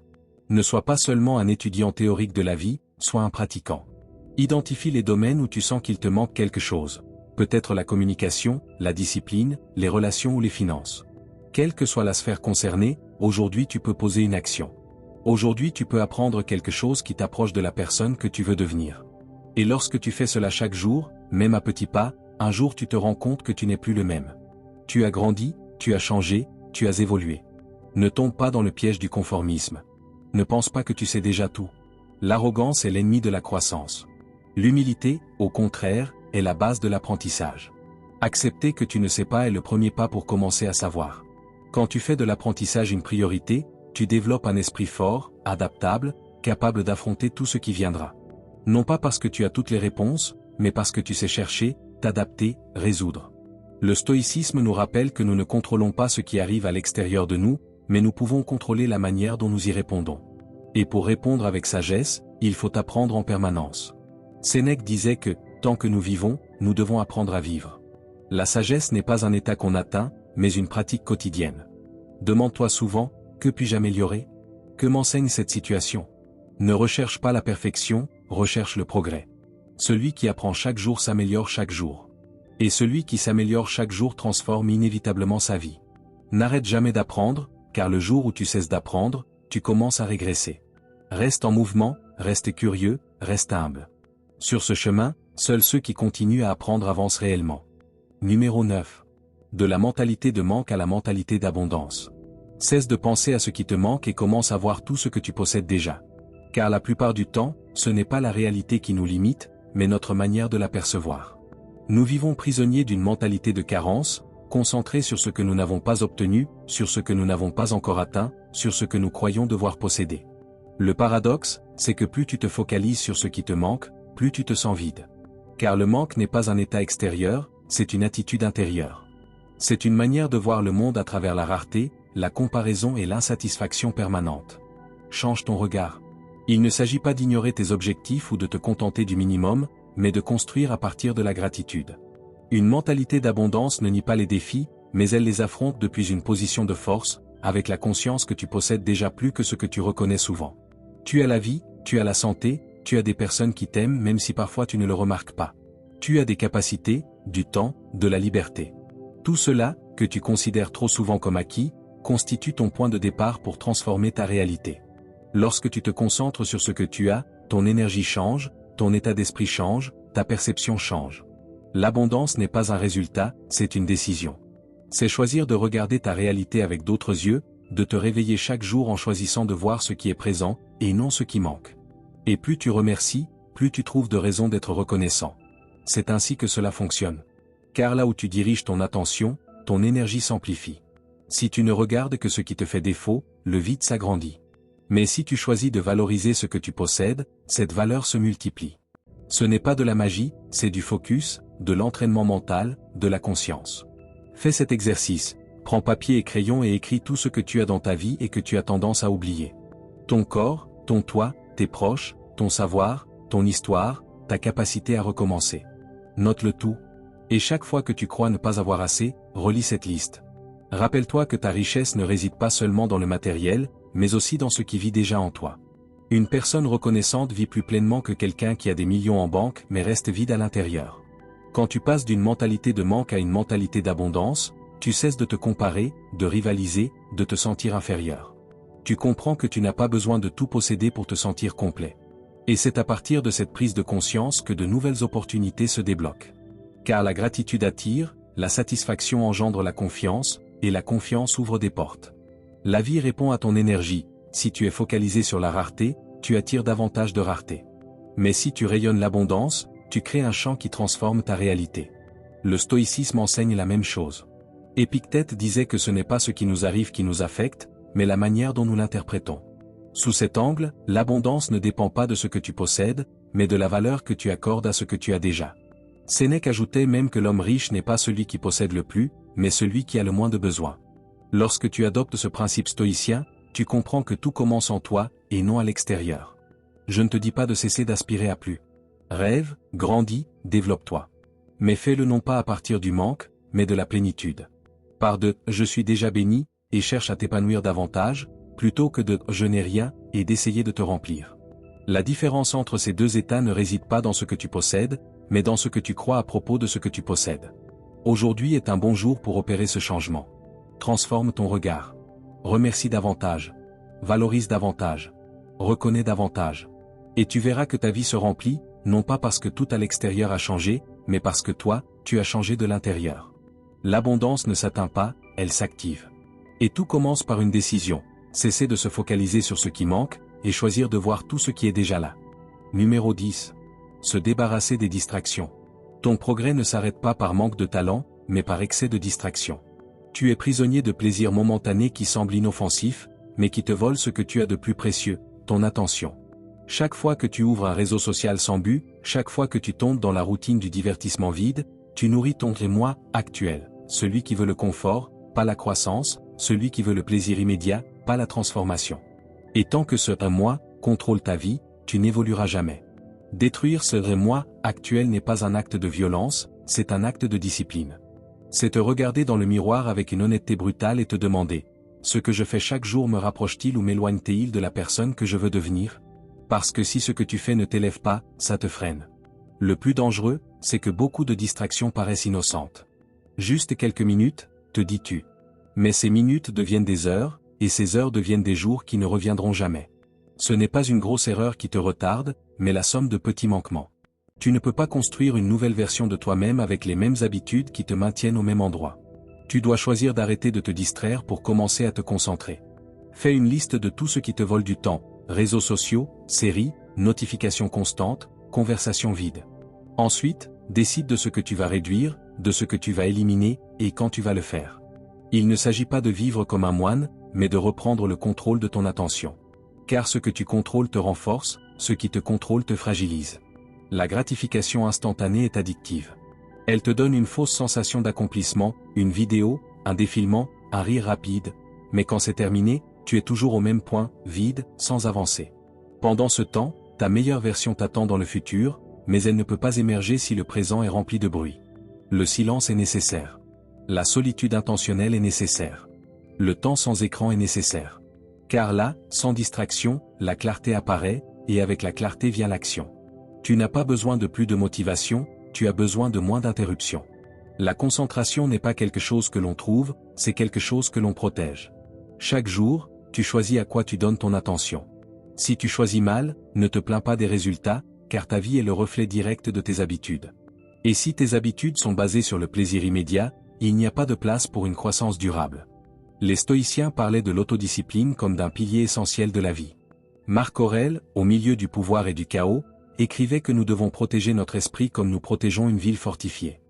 Ne sois pas seulement un étudiant théorique de la vie, sois un pratiquant. Identifie les domaines où tu sens qu'il te manque quelque chose. Peut-être la communication, la discipline, les relations ou les finances. Quelle que soit la sphère concernée, aujourd'hui tu peux poser une action. Aujourd'hui tu peux apprendre quelque chose qui t'approche de la personne que tu veux devenir. Et lorsque tu fais cela chaque jour, même à petits pas, un jour tu te rends compte que tu n'es plus le même. Tu as grandi, tu as changé, tu as évolué. Ne tombe pas dans le piège du conformisme. Ne pense pas que tu sais déjà tout. L'arrogance est l'ennemi de la croissance. L'humilité, au contraire, est la base de l'apprentissage. Accepter que tu ne sais pas est le premier pas pour commencer à savoir. Quand tu fais de l'apprentissage une priorité, tu développes un esprit fort, adaptable, capable d'affronter tout ce qui viendra. Non pas parce que tu as toutes les réponses, mais parce que tu sais chercher, t'adapter, résoudre. Le stoïcisme nous rappelle que nous ne contrôlons pas ce qui arrive à l'extérieur de nous, mais nous pouvons contrôler la manière dont nous y répondons. Et pour répondre avec sagesse, il faut apprendre en permanence. Sénèque disait que, tant que nous vivons, nous devons apprendre à vivre. La sagesse n'est pas un état qu'on atteint, mais une pratique quotidienne. Demande-toi souvent, que puis-je améliorer? Que m'enseigne cette situation? Ne recherche pas la perfection, recherche le progrès. Celui qui apprend chaque jour s'améliore chaque jour. Et celui qui s'améliore chaque jour transforme inévitablement sa vie. N'arrête jamais d'apprendre, car le jour où tu cesses d'apprendre, tu commences à régresser. Reste en mouvement, reste curieux, reste humble. Sur ce chemin, seuls ceux qui continuent à apprendre avancent réellement. Numéro 9. De la mentalité de manque à la mentalité d'abondance. Cesse de penser à ce qui te manque et commence à voir tout ce que tu possèdes déjà. Car la plupart du temps, ce n'est pas la réalité qui nous limite, mais notre manière de la percevoir. Nous vivons prisonniers d'une mentalité de carence, concentrés sur ce que nous n'avons pas obtenu, sur ce que nous n'avons pas encore atteint, sur ce que nous croyons devoir posséder. Le paradoxe, c'est que plus tu te focalises sur ce qui te manque, plus tu te sens vide. Car le manque n'est pas un état extérieur, c'est une attitude intérieure. C'est une manière de voir le monde à travers la rareté, la comparaison et l'insatisfaction permanente. Change ton regard. Il ne s'agit pas d'ignorer tes objectifs ou de te contenter du minimum, mais de construire à partir de la gratitude. Une mentalité d'abondance ne nie pas les défis, mais elle les affronte depuis une position de force, avec la conscience que tu possèdes déjà plus que ce que tu reconnais souvent. Tu as la vie, tu as la santé, tu as des personnes qui t'aiment même si parfois tu ne le remarques pas. Tu as des capacités, du temps, de la liberté. Tout cela, que tu considères trop souvent comme acquis, constitue ton point de départ pour transformer ta réalité. Lorsque tu te concentres sur ce que tu as, ton énergie change, ton état d'esprit change, ta perception change. L'abondance n'est pas un résultat, c'est une décision. C'est choisir de regarder ta réalité avec d'autres yeux, de te réveiller chaque jour en choisissant de voir ce qui est présent, et non ce qui manque. Et plus tu remercies, plus tu trouves de raisons d'être reconnaissant. C'est ainsi que cela fonctionne. Car là où tu diriges ton attention, ton énergie s'amplifie. Si tu ne regardes que ce qui te fait défaut, le vide s'agrandit. Mais si tu choisis de valoriser ce que tu possèdes, cette valeur se multiplie. Ce n'est pas de la magie, c'est du focus, de l'entraînement mental, de la conscience. Fais cet exercice, prends papier et crayon et écris tout ce que tu as dans ta vie et que tu as tendance à oublier. Ton corps, ton toi, tes proches, ton savoir, ton histoire, ta capacité à recommencer. Note le tout. Et chaque fois que tu crois ne pas avoir assez, relis cette liste. Rappelle-toi que ta richesse ne réside pas seulement dans le matériel, mais aussi dans ce qui vit déjà en toi. Une personne reconnaissante vit plus pleinement que quelqu'un qui a des millions en banque mais reste vide à l'intérieur. Quand tu passes d'une mentalité de manque à une mentalité d'abondance, tu cesses de te comparer, de rivaliser, de te sentir inférieur. Tu comprends que tu n'as pas besoin de tout posséder pour te sentir complet. Et c'est à partir de cette prise de conscience que de nouvelles opportunités se débloquent. Car la gratitude attire, la satisfaction engendre la confiance, et la confiance ouvre des portes. La vie répond à ton énergie, si tu es focalisé sur la rareté, tu attires davantage de rareté. Mais si tu rayonnes l'abondance, tu crées un champ qui transforme ta réalité. Le stoïcisme enseigne la même chose. Épictète disait que ce n'est pas ce qui nous arrive qui nous affecte, mais la manière dont nous l'interprétons. Sous cet angle, l'abondance ne dépend pas de ce que tu possèdes, mais de la valeur que tu accordes à ce que tu as déjà. Sénèque ajoutait même que l'homme riche n'est pas celui qui possède le plus, mais celui qui a le moins de besoins. Lorsque tu adoptes ce principe stoïcien, tu comprends que tout commence en toi, et non à l'extérieur. Je ne te dis pas de cesser d'aspirer à plus. Rêve, grandis, développe-toi. Mais fais-le non pas à partir du manque, mais de la plénitude. Par de « je suis déjà béni » et cherche à t'épanouir davantage, plutôt que de « je n'ai rien » et d'essayer de te remplir. La différence entre ces deux états ne réside pas dans ce que tu possèdes, mais dans ce que tu crois à propos de ce que tu possèdes. Aujourd'hui est un bon jour pour opérer ce changement. Transforme ton regard. Remercie davantage. Valorise davantage. Reconnais davantage. Et tu verras que ta vie se remplit, non pas parce que tout à l'extérieur a changé, mais parce que toi, tu as changé de l'intérieur. L'abondance ne s'atteint pas, elle s'active. Et tout commence par une décision, cesser de se focaliser sur ce qui manque, et choisir de voir tout ce qui est déjà là. Numéro 10. Se débarrasser des distractions. Ton progrès ne s'arrête pas par manque de talent, mais par excès de distraction. Tu es prisonnier de plaisirs momentanés qui semblent inoffensifs, mais qui te volent ce que tu as de plus précieux, ton attention. Chaque fois que tu ouvres un réseau social sans but, chaque fois que tu tombes dans la routine du divertissement vide, tu nourris ton moi actuel, celui qui veut le confort, pas la croissance, celui qui veut le plaisir immédiat, pas la transformation. Et tant que ce moi contrôle ta vie, tu n'évolueras jamais. Détruire ce moi actuel n'est pas un acte de violence, c'est un acte de discipline. C'est te regarder dans le miroir avec une honnêteté brutale et te demander, ce que je fais chaque jour me rapproche-t-il ou m'éloigne-t-il de la personne que je veux devenir? Parce que si ce que tu fais ne t'élève pas, ça te freine. Le plus dangereux, c'est que beaucoup de distractions paraissent innocentes. Juste quelques minutes, te dis-tu. Mais ces minutes deviennent des heures, et ces heures deviennent des jours qui ne reviendront jamais. Ce n'est pas une grosse erreur qui te retarde, mais la somme de petits manquements. Tu ne peux pas construire une nouvelle version de toi-même avec les mêmes habitudes qui te maintiennent au même endroit. Tu dois choisir d'arrêter de te distraire pour commencer à te concentrer. Fais une liste de tout ce qui te vole du temps, réseaux sociaux, séries, notifications constantes, conversations vides. Ensuite, décide de ce que tu vas réduire, de ce que tu vas éliminer, et quand tu vas le faire. Il ne s'agit pas de vivre comme un moine, mais de reprendre le contrôle de ton attention. Car ce que tu contrôles te renforce, ce qui te contrôle te fragilise. La gratification instantanée est addictive. Elle te donne une fausse sensation d'accomplissement, une vidéo, un défilement, un rire rapide, mais quand c'est terminé, tu es toujours au même point, vide, sans avancer. Pendant ce temps, ta meilleure version t'attend dans le futur, mais elle ne peut pas émerger si le présent est rempli de bruit. Le silence est nécessaire. La solitude intentionnelle est nécessaire. Le temps sans écran est nécessaire. Car là, sans distraction, la clarté apparaît, et avec la clarté vient l'action. Tu n'as pas besoin de plus de motivation, tu as besoin de moins d'interruptions. La concentration n'est pas quelque chose que l'on trouve, c'est quelque chose que l'on protège. Chaque jour, tu choisis à quoi tu donnes ton attention. Si tu choisis mal, ne te plains pas des résultats, car ta vie est le reflet direct de tes habitudes. Et si tes habitudes sont basées sur le plaisir immédiat, il n'y a pas de place pour une croissance durable. Les stoïciens parlaient de l'autodiscipline comme d'un pilier essentiel de la vie. Marc Aurèle, au milieu du pouvoir et du chaos, écrivait que nous devons protéger notre esprit comme nous protégeons une ville fortifiée.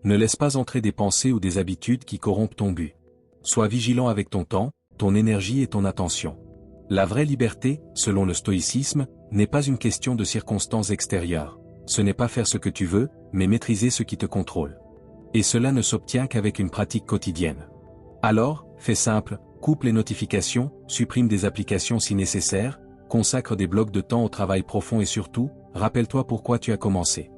Ne laisse pas entrer des pensées ou des habitudes qui corrompent ton but. Sois vigilant avec ton temps, ton énergie et ton attention. La vraie liberté, selon le stoïcisme, n'est pas une question de circonstances extérieures. Ce n'est pas faire ce que tu veux, mais maîtriser ce qui te contrôle. Et cela ne s'obtient qu'avec une pratique quotidienne. Alors, fais simple, coupe les notifications, supprime des applications si nécessaire, consacre des blocs de temps au travail profond et surtout, rappelle-toi pourquoi tu as commencé.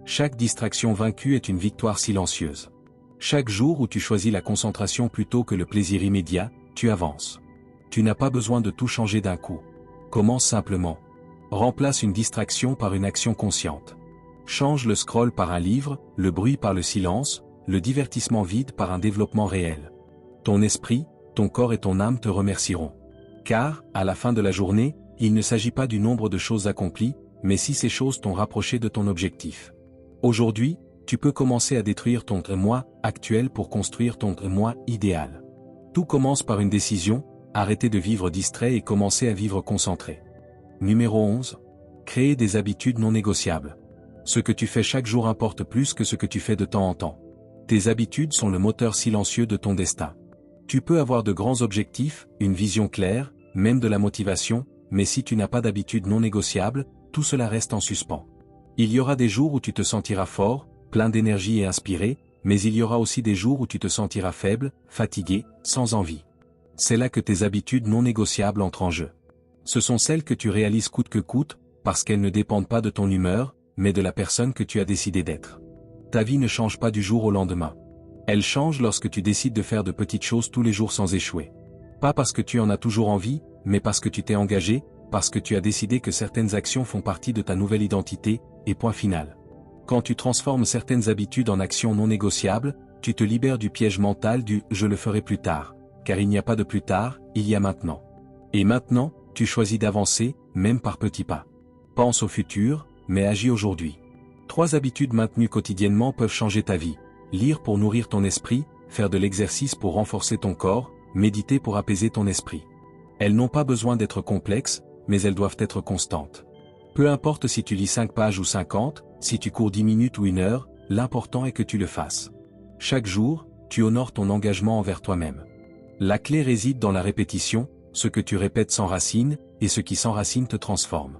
Chaque distraction vaincue est une victoire silencieuse. Chaque jour où tu choisis la concentration plutôt que le plaisir immédiat, tu avances. Tu n'as pas besoin de tout changer d'un coup. Commence simplement. Remplace une distraction par une action consciente. Change le scroll par un livre, le bruit par le silence, le divertissement vide par un développement réel. Ton esprit, ton corps et ton âme te remercieront. Car, à la fin de la journée, il ne s'agit pas du nombre de choses accomplies, mais si ces choses t'ont rapproché de ton objectif. Aujourd'hui, tu peux commencer à détruire ton moi actuel pour construire ton moi idéal. Tout commence par une décision, arrêter de vivre distrait et commencer à vivre concentré. Numéro 11. Créer des habitudes non négociables. Ce que tu fais chaque jour importe plus que ce que tu fais de temps en temps. Tes habitudes sont le moteur silencieux de ton destin. Tu peux avoir de grands objectifs, une vision claire, même de la motivation, mais si tu n'as pas d'habitudes non négociables, tout cela reste en suspens. Il y aura des jours où tu te sentiras fort, plein d'énergie et inspiré, mais il y aura aussi des jours où tu te sentiras faible, fatigué, sans envie. C'est là que tes habitudes non négociables entrent en jeu. Ce sont celles que tu réalises coûte que coûte, parce qu'elles ne dépendent pas de ton humeur, mais de la personne que tu as décidé d'être. Ta vie ne change pas du jour au lendemain. Elle change lorsque tu décides de faire de petites choses tous les jours sans échouer. Pas parce que tu en as toujours envie, mais parce que tu t'es engagé, parce que tu as décidé que certaines actions font partie de ta nouvelle identité, et point final. Quand tu transformes certaines habitudes en actions non négociables, tu te libères du piège mental du « je le ferai plus tard », car il n'y a pas de plus tard, il y a maintenant. Et maintenant, tu choisis d'avancer, même par petits pas. Pense au futur, mais agis aujourd'hui. 3 habitudes maintenues quotidiennement peuvent changer ta vie. Lire pour nourrir ton esprit, faire de l'exercice pour renforcer ton corps, méditer pour apaiser ton esprit. Elles n'ont pas besoin d'être complexes, mais elles doivent être constantes. Peu importe si tu lis 5 pages ou 50, si tu cours 10 minutes ou 1 heure, l'important est que tu le fasses. Chaque jour, tu honores ton engagement envers toi-même. La clé réside dans la répétition, ce que tu répètes s'enracine, et ce qui s'enracine te transforme.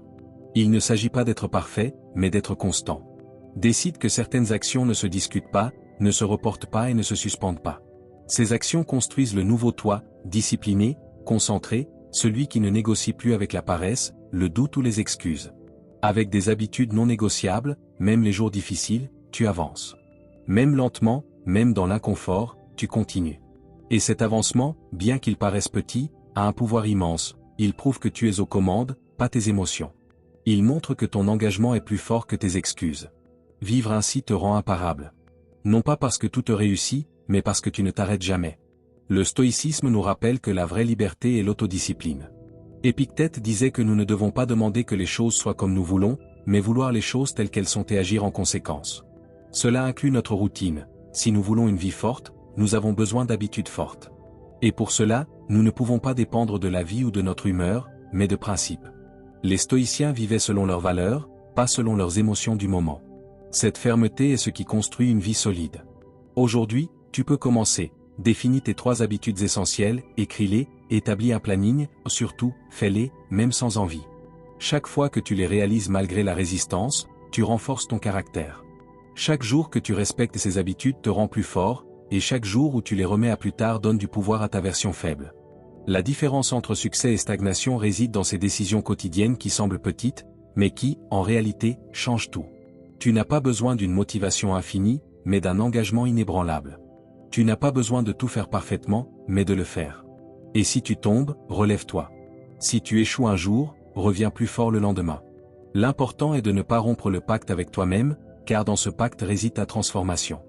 Il ne s'agit pas d'être parfait, mais d'être constant. Décide que certaines actions ne se discutent pas, ne se reportent pas et ne se suspendent pas. Ces actions construisent le nouveau toi, discipliné, concentré, celui qui ne négocie plus avec la paresse, le doute ou les excuses. Avec des habitudes non négociables, même les jours difficiles, tu avances. Même lentement, même dans l'inconfort, tu continues. Et cet avancement, bien qu'il paraisse petit, a un pouvoir immense, il prouve que tu es aux commandes, pas tes émotions. Il montre que ton engagement est plus fort que tes excuses. Vivre ainsi te rend imparable. Non pas parce que tout te réussit, mais parce que tu ne t'arrêtes jamais. Le stoïcisme nous rappelle que la vraie liberté est l'autodiscipline. Épictète disait que nous ne devons pas demander que les choses soient comme nous voulons, mais vouloir les choses telles qu'elles sont et agir en conséquence. Cela inclut notre routine. Si nous voulons une vie forte, nous avons besoin d'habitudes fortes. Et pour cela, nous ne pouvons pas dépendre de la vie ou de notre humeur, mais de principes. Les stoïciens vivaient selon leurs valeurs, pas selon leurs émotions du moment. Cette fermeté est ce qui construit une vie solide. Aujourd'hui, tu peux commencer. Définis tes 3 habitudes essentielles, écris-les, établis un planning, surtout, fais-les, même sans envie. Chaque fois que tu les réalises malgré la résistance, tu renforces ton caractère. Chaque jour que tu respectes ces habitudes te rend plus fort, et chaque jour où tu les remets à plus tard donne du pouvoir à ta version faible. La différence entre succès et stagnation réside dans ces décisions quotidiennes qui semblent petites, mais qui, en réalité, changent tout. Tu n'as pas besoin d'une motivation infinie, mais d'un engagement inébranlable. Tu n'as pas besoin de tout faire parfaitement, mais de le faire. Et si tu tombes, relève-toi. Si tu échoues un jour, reviens plus fort le lendemain. L'important est de ne pas rompre le pacte avec toi-même, car dans ce pacte réside ta transformation.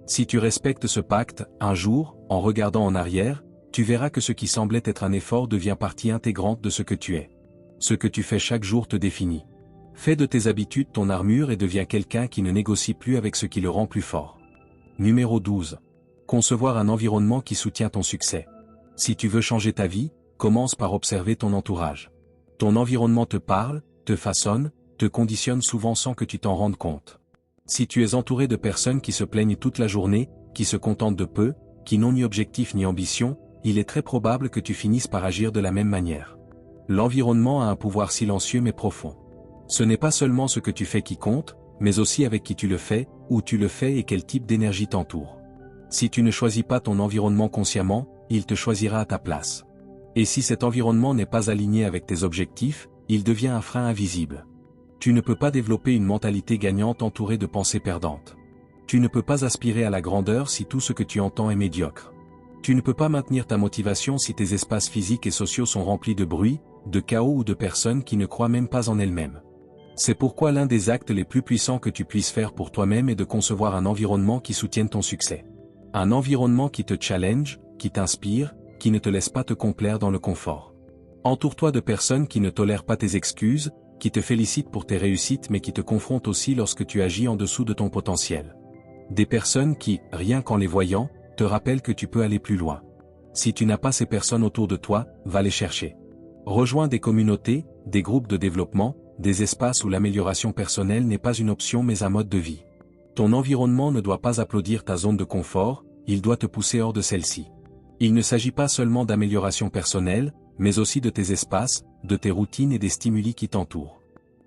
Si tu respectes ce pacte, un jour, en regardant en arrière, tu verras que ce qui semblait être un effort devient partie intégrante de ce que tu es. Ce que tu fais chaque jour te définit. Fais de tes habitudes ton armure et deviens quelqu'un qui ne négocie plus avec ce qui le rend plus fort. Numéro 12. Concevoir un environnement qui soutient ton succès. Si tu veux changer ta vie, commence par observer ton entourage. Ton environnement te parle, te façonne, te conditionne souvent sans que tu t'en rendes compte. Si tu es entouré de personnes qui se plaignent toute la journée, qui se contentent de peu, qui n'ont ni objectif ni ambition, il est très probable que tu finisses par agir de la même manière. L'environnement a un pouvoir silencieux mais profond. Ce n'est pas seulement ce que tu fais qui compte, mais aussi avec qui tu le fais, où tu le fais et quel type d'énergie t'entoure. Si tu ne choisis pas ton environnement consciemment, il te choisira à ta place. Et si cet environnement n'est pas aligné avec tes objectifs, il devient un frein invisible. Tu ne peux pas développer une mentalité gagnante entourée de pensées perdantes. Tu ne peux pas aspirer à la grandeur si tout ce que tu entends est médiocre. Tu ne peux pas maintenir ta motivation si tes espaces physiques et sociaux sont remplis de bruit, de chaos ou de personnes qui ne croient même pas en elles-mêmes. C'est pourquoi l'un des actes les plus puissants que tu puisses faire pour toi-même est de concevoir un environnement qui soutienne ton succès. Un environnement qui te challenge, qui t'inspire, qui ne te laisse pas te complaire dans le confort. Entoure-toi de personnes qui ne tolèrent pas tes excuses, qui te félicitent pour tes réussites mais qui te confrontent aussi lorsque tu agis en dessous de ton potentiel. Des personnes qui, rien qu'en les voyant, te rappellent que tu peux aller plus loin. Si tu n'as pas ces personnes autour de toi, va les chercher. Rejoins des communautés, des groupes de développement, des espaces où l'amélioration personnelle n'est pas une option mais un mode de vie. Ton environnement ne doit pas applaudir ta zone de confort, il doit te pousser hors de celle-ci. Il ne s'agit pas seulement d'amélioration personnelle, mais aussi de tes espaces, de tes routines et des stimuli qui t'entourent.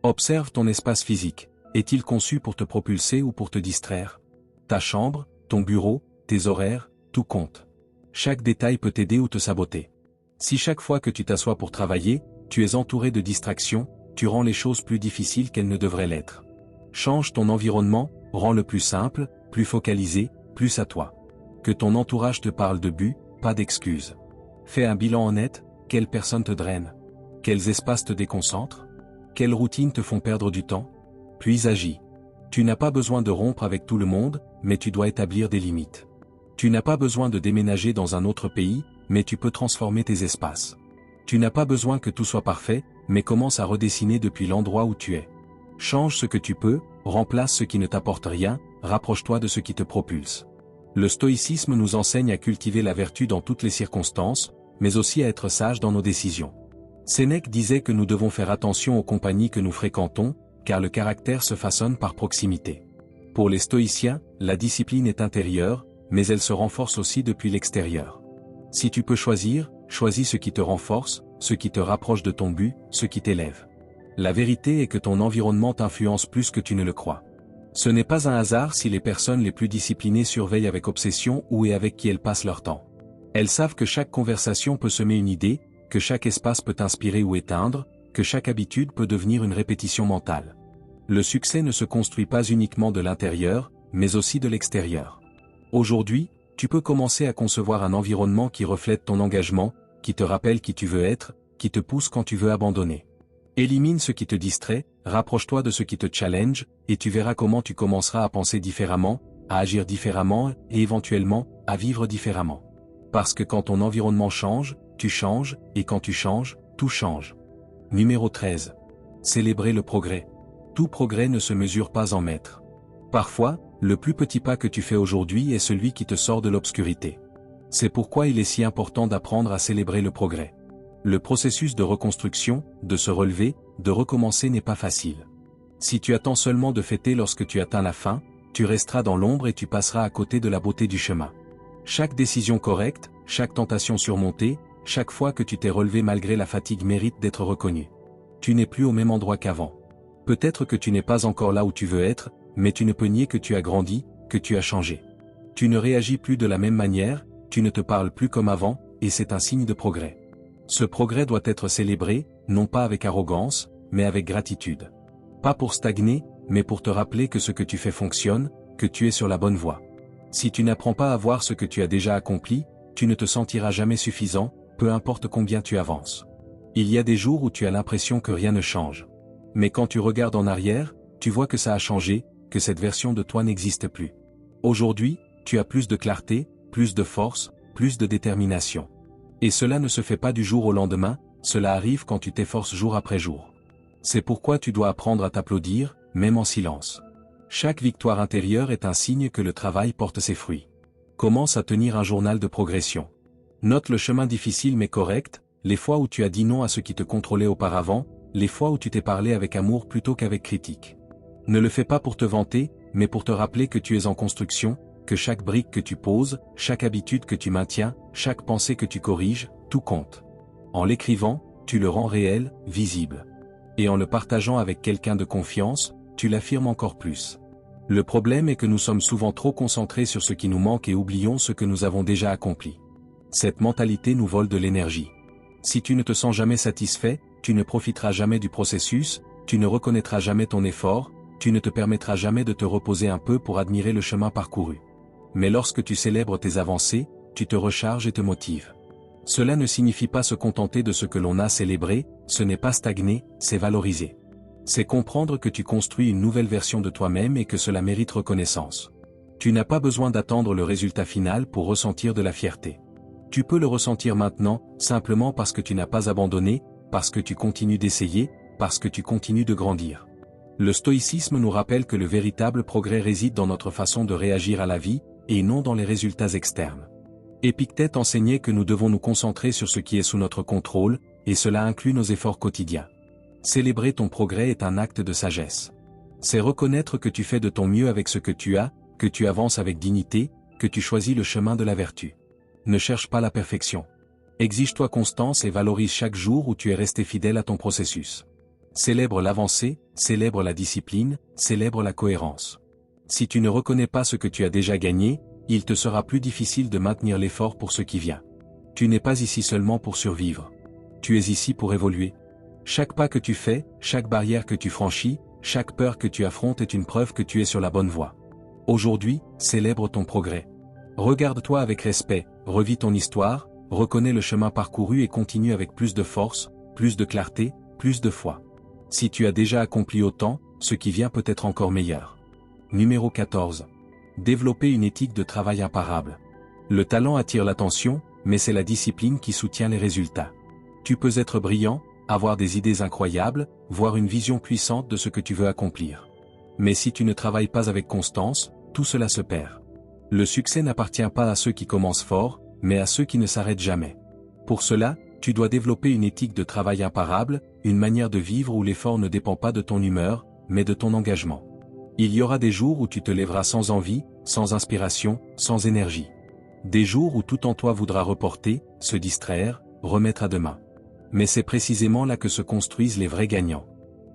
Observe ton espace physique. Est-il conçu pour te propulser ou pour te distraire? Ta chambre, ton bureau, tes horaires, tout compte. Chaque détail peut t'aider ou te saboter. Si chaque fois que tu t'assois pour travailler, tu es entouré de distractions, tu rends les choses plus difficiles qu'elles ne devraient l'être. Change ton environnement, rends-le plus simple, plus focalisé, plus à toi. Que ton entourage te parle de but, pas d'excuses. Fais un bilan honnête, quelles personnes te drainent? Quels espaces te déconcentrent? Quelles routines te font perdre du temps? Puis agis. Tu n'as pas besoin de rompre avec tout le monde, mais tu dois établir des limites. Tu n'as pas besoin de déménager dans un autre pays, mais tu peux transformer tes espaces. Tu n'as pas besoin que tout soit parfait, mais commence à redessiner depuis l'endroit où tu es. Change ce que tu peux, remplace ce qui ne t'apporte rien, rapproche-toi de ce qui te propulse. Le stoïcisme nous enseigne à cultiver la vertu dans toutes les circonstances, mais aussi à être sage dans nos décisions. Sénèque disait que nous devons faire attention aux compagnies que nous fréquentons, car le caractère se façonne par proximité. Pour les stoïciens, la discipline est intérieure, mais elle se renforce aussi depuis l'extérieur. Si tu peux choisir, choisis ce qui te renforce, ce qui te rapproche de ton but, ce qui t'élève. La vérité est que ton environnement t'influence plus que tu ne le crois. Ce n'est pas un hasard si les personnes les plus disciplinées surveillent avec obsession où et avec qui elles passent leur temps. Elles savent que chaque conversation peut semer une idée, que chaque espace peut inspirer ou éteindre, que chaque habitude peut devenir une répétition mentale. Le succès ne se construit pas uniquement de l'intérieur, mais aussi de l'extérieur. Aujourd'hui, tu peux commencer à concevoir un environnement qui reflète ton engagement, qui te rappelle qui tu veux être, qui te pousse quand tu veux abandonner. Élimine ce qui te distrait, rapproche-toi de ce qui te challenge, et tu verras comment tu commenceras à penser différemment, à agir différemment, et éventuellement, à vivre différemment. Parce que quand ton environnement change, tu changes, et quand tu changes, tout change. Numéro 13. Célébrer le progrès. Tout progrès ne se mesure pas en mètres. Parfois, le plus petit pas que tu fais aujourd'hui est celui qui te sort de l'obscurité. C'est pourquoi il est si important d'apprendre à célébrer le progrès. Le processus de reconstruction, de se relever, de recommencer n'est pas facile. Si tu attends seulement de fêter lorsque tu atteins la fin, tu resteras dans l'ombre et tu passeras à côté de la beauté du chemin. Chaque décision correcte, chaque tentation surmontée, chaque fois que tu t'es relevé malgré la fatigue mérite d'être reconnue. Tu n'es plus au même endroit qu'avant. Peut-être que tu n'es pas encore là où tu veux être, mais tu ne peux nier que tu as grandi, que tu as changé. Tu ne réagis plus de la même manière, tu ne te parles plus comme avant, et c'est un signe de progrès. Ce progrès doit être célébré, non pas avec arrogance, mais avec gratitude. Pas pour stagner, mais pour te rappeler que ce que tu fais fonctionne, que tu es sur la bonne voie. Si tu n'apprends pas à voir ce que tu as déjà accompli, tu ne te sentiras jamais suffisant, peu importe combien tu avances. Il y a des jours où tu as l'impression que rien ne change. Mais quand tu regardes en arrière, tu vois que ça a changé, que cette version de toi n'existe plus. Aujourd'hui, tu as plus de clarté, plus de force, plus de détermination. Et cela ne se fait pas du jour au lendemain, cela arrive quand tu t'efforces jour après jour. C'est pourquoi tu dois apprendre à t'applaudir, même en silence. Chaque victoire intérieure est un signe que le travail porte ses fruits. Commence à tenir un journal de progression. Note le chemin difficile mais correct, les fois où tu as dit non à ce qui te contrôlait auparavant, les fois où tu t'es parlé avec amour plutôt qu'avec critique. Ne le fais pas pour te vanter, mais pour te rappeler que tu es en construction, que chaque brique que tu poses, chaque habitude que tu maintiens, chaque pensée que tu corriges, tout compte. En l'écrivant, tu le rends réel, visible. Et en le partageant avec quelqu'un de confiance, tu l'affirmes encore plus. Le problème est que nous sommes souvent trop concentrés sur ce qui nous manque et oublions ce que nous avons déjà accompli. Cette mentalité nous vole de l'énergie. Si tu ne te sens jamais satisfait, tu ne profiteras jamais du processus, tu ne reconnaîtras jamais ton effort, tu ne te permettras jamais de te reposer un peu pour admirer le chemin parcouru. Mais lorsque tu célèbres tes avancées, tu te recharges et te motives. Cela ne signifie pas se contenter de ce que l'on a célébré, ce n'est pas stagner, c'est valoriser. C'est comprendre que tu construis une nouvelle version de toi-même et que cela mérite reconnaissance. Tu n'as pas besoin d'attendre le résultat final pour ressentir de la fierté. Tu peux le ressentir maintenant, simplement parce que tu n'as pas abandonné, parce que tu continues d'essayer, parce que tu continues de grandir. Le stoïcisme nous rappelle que le véritable progrès réside dans notre façon de réagir à la vie, et non dans les résultats externes. Épictète enseignait que nous devons nous concentrer sur ce qui est sous notre contrôle, et cela inclut nos efforts quotidiens. Célébrer ton progrès est un acte de sagesse. C'est reconnaître que tu fais de ton mieux avec ce que tu as, que tu avances avec dignité, que tu choisis le chemin de la vertu. Ne cherche pas la perfection. Exige-toi constance et valorise chaque jour où tu es resté fidèle à ton processus. Célèbre l'avancée, célèbre la discipline, célèbre la cohérence. Si tu ne reconnais pas ce que tu as déjà gagné, il te sera plus difficile de maintenir l'effort pour ce qui vient. Tu n'es pas ici seulement pour survivre. Tu es ici pour évoluer. Chaque pas que tu fais, chaque barrière que tu franchis, chaque peur que tu affrontes est une preuve que tu es sur la bonne voie. Aujourd'hui, célèbre ton progrès. Regarde-toi avec respect, revis ton histoire, reconnais le chemin parcouru et continue avec plus de force, plus de clarté, plus de foi. Si tu as déjà accompli autant, ce qui vient peut être encore meilleur. Numéro 14. Développer une éthique de travail imparable. Le talent attire l'attention, mais c'est la discipline qui soutient les résultats. Tu peux être brillant, avoir des idées incroyables, voir une vision puissante de ce que tu veux accomplir. Mais si tu ne travailles pas avec constance, tout cela se perd. Le succès n'appartient pas à ceux qui commencent fort, mais à ceux qui ne s'arrêtent jamais. Pour cela, tu dois développer une éthique de travail imparable, une manière de vivre où l'effort ne dépend pas de ton humeur, mais de ton engagement. Il y aura des jours où tu te lèveras sans envie, sans inspiration, sans énergie. Des jours où tout en toi voudra reporter, se distraire, remettre à demain. Mais c'est précisément là que se construisent les vrais gagnants.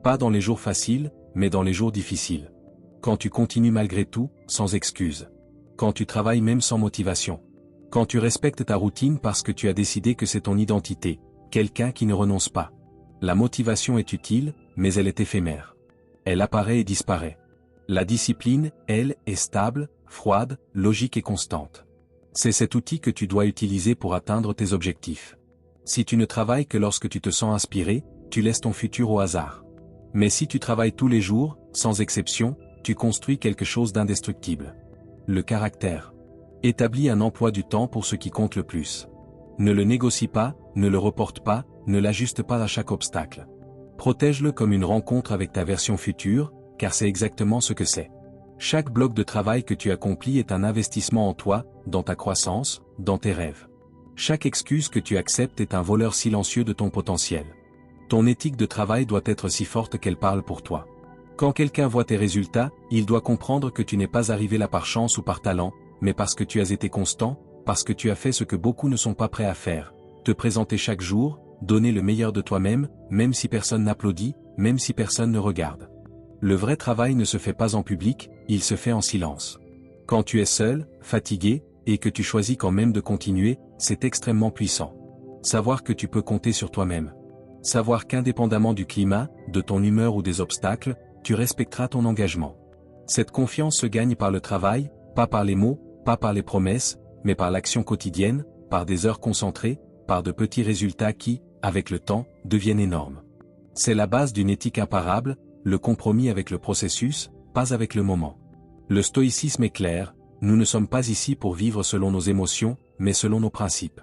Pas dans les jours faciles, mais dans les jours difficiles. Quand tu continues malgré tout, sans excuse. Quand tu travailles même sans motivation. Quand tu respectes ta routine parce que tu as décidé que c'est ton identité, quelqu'un qui ne renonce pas. La motivation est utile, mais elle est éphémère. Elle apparaît et disparaît. La discipline, elle, est stable, froide, logique et constante. C'est cet outil que tu dois utiliser pour atteindre tes objectifs. Si tu ne travailles que lorsque tu te sens inspiré, tu laisses ton futur au hasard. Mais si tu travailles tous les jours, sans exception, tu construis quelque chose d'indestructible. Le caractère. Établis un emploi du temps pour ce qui compte le plus. Ne le négocie pas, ne le reporte pas, ne l'ajuste pas à chaque obstacle. Protège-le comme une rencontre avec ta version future, car c'est exactement ce que c'est. Chaque bloc de travail que tu accomplis est un investissement en toi, dans ta croissance, dans tes rêves. Chaque excuse que tu acceptes est un voleur silencieux de ton potentiel. Ton éthique de travail doit être si forte qu'elle parle pour toi. Quand quelqu'un voit tes résultats, il doit comprendre que tu n'es pas arrivé là par chance ou par talent, mais parce que tu as été constant, parce que tu as fait ce que beaucoup ne sont pas prêts à faire. Te présenter chaque jour, donner le meilleur de toi-même, même si personne n'applaudit, même si personne ne regarde. Le vrai travail ne se fait pas en public, il se fait en silence. Quand tu es seul, fatigué, et que tu choisis quand même de continuer, c'est extrêmement puissant. Savoir que tu peux compter sur toi-même. Savoir qu'indépendamment du climat, de ton humeur ou des obstacles, tu respecteras ton engagement. Cette confiance se gagne par le travail, pas par les mots, pas par les promesses, mais par l'action quotidienne, par des heures concentrées, par de petits résultats qui, avec le temps, deviennent énormes. C'est la base d'une éthique imparable, le compromis avec le processus, pas avec le moment. Le stoïcisme est clair, nous ne sommes pas ici pour vivre selon nos émotions, mais selon nos principes.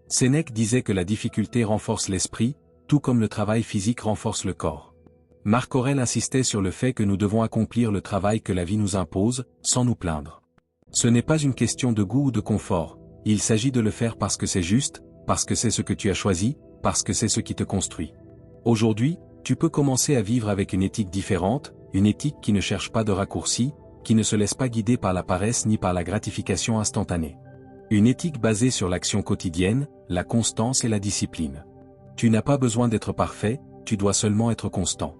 Sénèque disait que la difficulté renforce l'esprit, tout comme le travail physique renforce le corps. Marc Aurèle insistait sur le fait que nous devons accomplir le travail que la vie nous impose, sans nous plaindre. Ce n'est pas une question de goût ou de confort, il s'agit de le faire parce que c'est juste, parce que c'est ce que tu as choisi, parce que c'est ce qui te construit. Aujourd'hui, tu peux commencer à vivre avec une éthique différente, une éthique qui ne cherche pas de raccourcis, qui ne se laisse pas guider par la paresse ni par la gratification instantanée. Une éthique basée sur l'action quotidienne, la constance et la discipline. Tu n'as pas besoin d'être parfait, tu dois seulement être constant.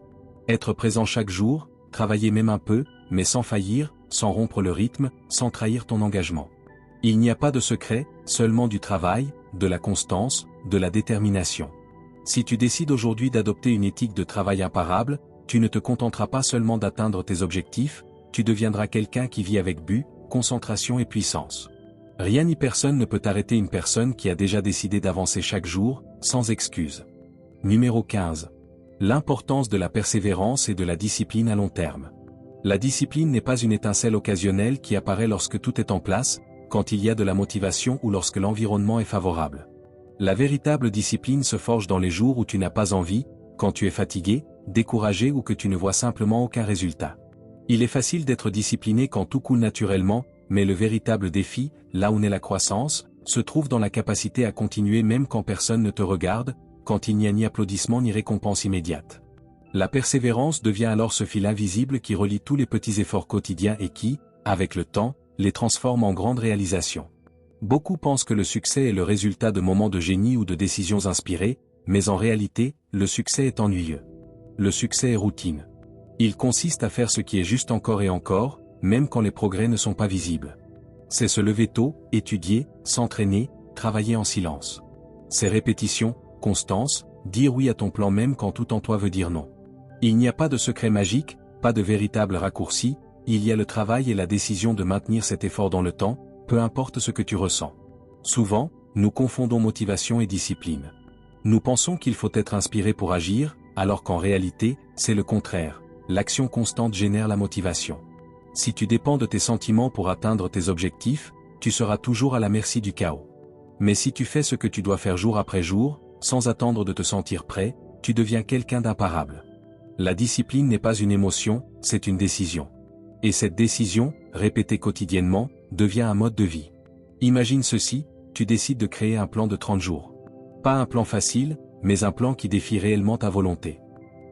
Être présent chaque jour, travailler même un peu, mais sans faillir, sans rompre le rythme, sans trahir ton engagement. Il n'y a pas de secret, seulement du travail, de la constance, de la détermination. Si tu décides aujourd'hui d'adopter une éthique de travail imparable, tu ne te contenteras pas seulement d'atteindre tes objectifs, tu deviendras quelqu'un qui vit avec but, concentration et puissance. Rien ni personne ne peut arrêter une personne qui a déjà décidé d'avancer chaque jour, sans excuse. Numéro 15. L'importance de la persévérance et de la discipline à long terme. La discipline n'est pas une étincelle occasionnelle qui apparaît lorsque tout est en place, quand il y a de la motivation ou lorsque l'environnement est favorable. La véritable discipline se forge dans les jours où tu n'as pas envie, quand tu es fatigué, découragé ou que tu ne vois simplement aucun résultat. Il est facile d'être discipliné quand tout coule naturellement, mais le véritable défi, là où naît la croissance, se trouve dans la capacité à continuer même quand personne ne te regarde, quand il n'y a ni applaudissement ni récompense immédiate. La persévérance devient alors ce fil invisible qui relie tous les petits efforts quotidiens et qui, avec le temps, les transforme en grandes réalisations. Beaucoup pensent que le succès est le résultat de moments de génie ou de décisions inspirées, mais en réalité, le succès est ennuyeux. Le succès est routine. Il consiste à faire ce qui est juste encore et encore, même quand les progrès ne sont pas visibles. C'est se lever tôt, étudier, s'entraîner, travailler en silence. C'est répétition, constance, dire oui à ton plan même quand tout en toi veut dire non. Il n'y a pas de secret magique, pas de véritable raccourci, il y a le travail et la décision de maintenir cet effort dans le temps, peu importe ce que tu ressens. Souvent, nous confondons motivation et discipline. Nous pensons qu'il faut être inspiré pour agir, alors qu'en réalité, c'est le contraire. L'action constante génère la motivation. Si tu dépends de tes sentiments pour atteindre tes objectifs, tu seras toujours à la merci du chaos. Mais si tu fais ce que tu dois faire jour après jour, sans attendre de te sentir prêt, tu deviens quelqu'un d'imparable. La discipline n'est pas une émotion, c'est une décision. Et cette décision, répétée quotidiennement, devient un mode de vie. Imagine ceci, tu décides de créer un plan de 30 jours. Pas un plan facile, mais un plan qui défie réellement ta volonté.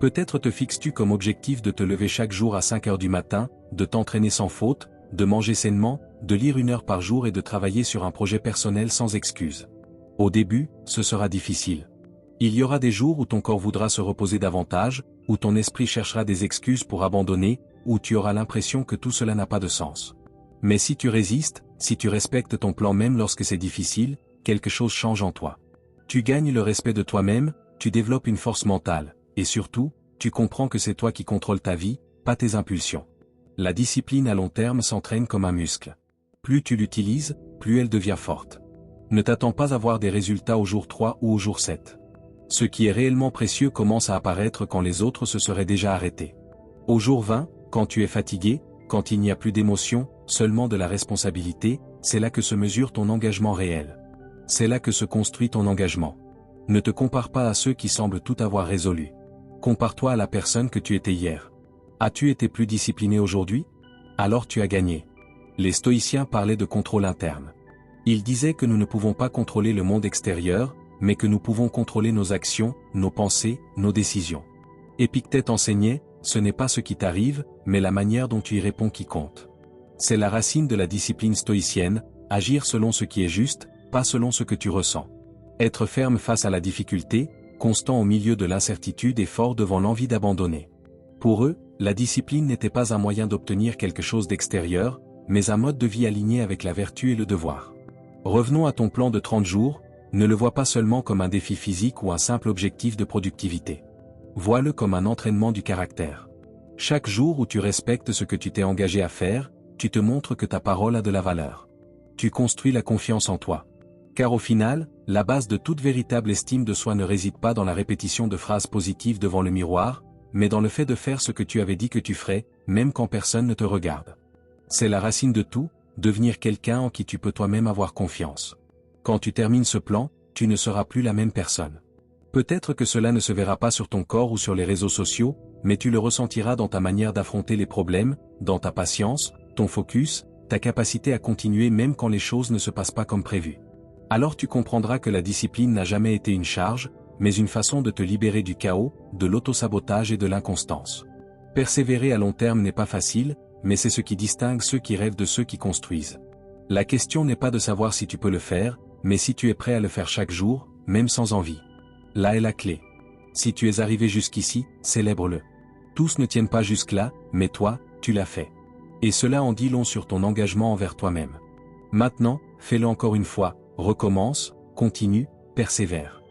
Peut-être te fixes-tu comme objectif de te lever chaque jour à 5 heures du matin, de t'entraîner sans faute, de manger sainement, de lire 1 heure par jour et de travailler sur un projet personnel sans excuse. Au début, ce sera difficile. Il y aura des jours où ton corps voudra se reposer davantage, où ton esprit cherchera des excuses pour abandonner, où tu auras l'impression que tout cela n'a pas de sens. Mais si tu résistes, si tu respectes ton plan même lorsque c'est difficile, quelque chose change en toi. Tu gagnes le respect de toi-même, tu développes une force mentale, et surtout, tu comprends que c'est toi qui contrôles ta vie, pas tes impulsions. La discipline à long terme s'entraîne comme un muscle. Plus tu l'utilises, plus elle devient forte. Ne t'attends pas à voir des résultats au jour 3 ou au jour 7. Ce qui est réellement précieux commence à apparaître quand les autres se seraient déjà arrêtés. Au jour 20, quand tu es fatigué, quand il n'y a plus d'émotion, seulement de la responsabilité, c'est là que se mesure ton engagement réel. C'est là que se construit ton engagement. Ne te compare pas à ceux qui semblent tout avoir résolu. Compare-toi à la personne que tu étais hier. As-tu été plus discipliné aujourd'hui? Alors tu as gagné. Les stoïciens parlaient de contrôle interne. Ils disaient que nous ne pouvons pas contrôler le monde extérieur, mais que nous pouvons contrôler nos actions, nos pensées, nos décisions. Épictète enseignait, ce n'est pas ce qui t'arrive, mais la manière dont tu y réponds qui compte. C'est la racine de la discipline stoïcienne, agir selon ce qui est juste, pas selon ce que tu ressens. Être ferme face à la difficulté, constant au milieu de l'incertitude et fort devant l'envie d'abandonner. Pour eux, la discipline n'était pas un moyen d'obtenir quelque chose d'extérieur, mais un mode de vie aligné avec la vertu et le devoir. Revenons à ton plan de 30 jours, ne le vois pas seulement comme un défi physique ou un simple objectif de productivité. Vois-le comme un entraînement du caractère. Chaque jour où tu respectes ce que tu t'es engagé à faire, tu te montres que ta parole a de la valeur. Tu construis la confiance en toi. Car au final, la base de toute véritable estime de soi ne réside pas dans la répétition de phrases positives devant le miroir, mais dans le fait de faire ce que tu avais dit que tu ferais, même quand personne ne te regarde. C'est la racine de tout, devenir quelqu'un en qui tu peux toi-même avoir confiance. Quand tu termines ce plan, tu ne seras plus la même personne. Peut-être que cela ne se verra pas sur ton corps ou sur les réseaux sociaux, mais tu le ressentiras dans ta manière d'affronter les problèmes, dans ta patience, ton focus, ta capacité à continuer même quand les choses ne se passent pas comme prévu. Alors tu comprendras que la discipline n'a jamais été une charge, mais une façon de te libérer du chaos, de l'autosabotage et de l'inconstance. Persévérer à long terme n'est pas facile, mais c'est ce qui distingue ceux qui rêvent de ceux qui construisent. La question n'est pas de savoir si tu peux le faire, mais si tu es prêt à le faire chaque jour, même sans envie. Là est la clé. Si tu es arrivé jusqu'ici, célèbre-le. Tous ne tiennent pas jusque-là, mais toi, tu l'as fait. Et cela en dit long sur ton engagement envers toi-même. Maintenant, fais-le encore une fois, recommence, continue, persévère.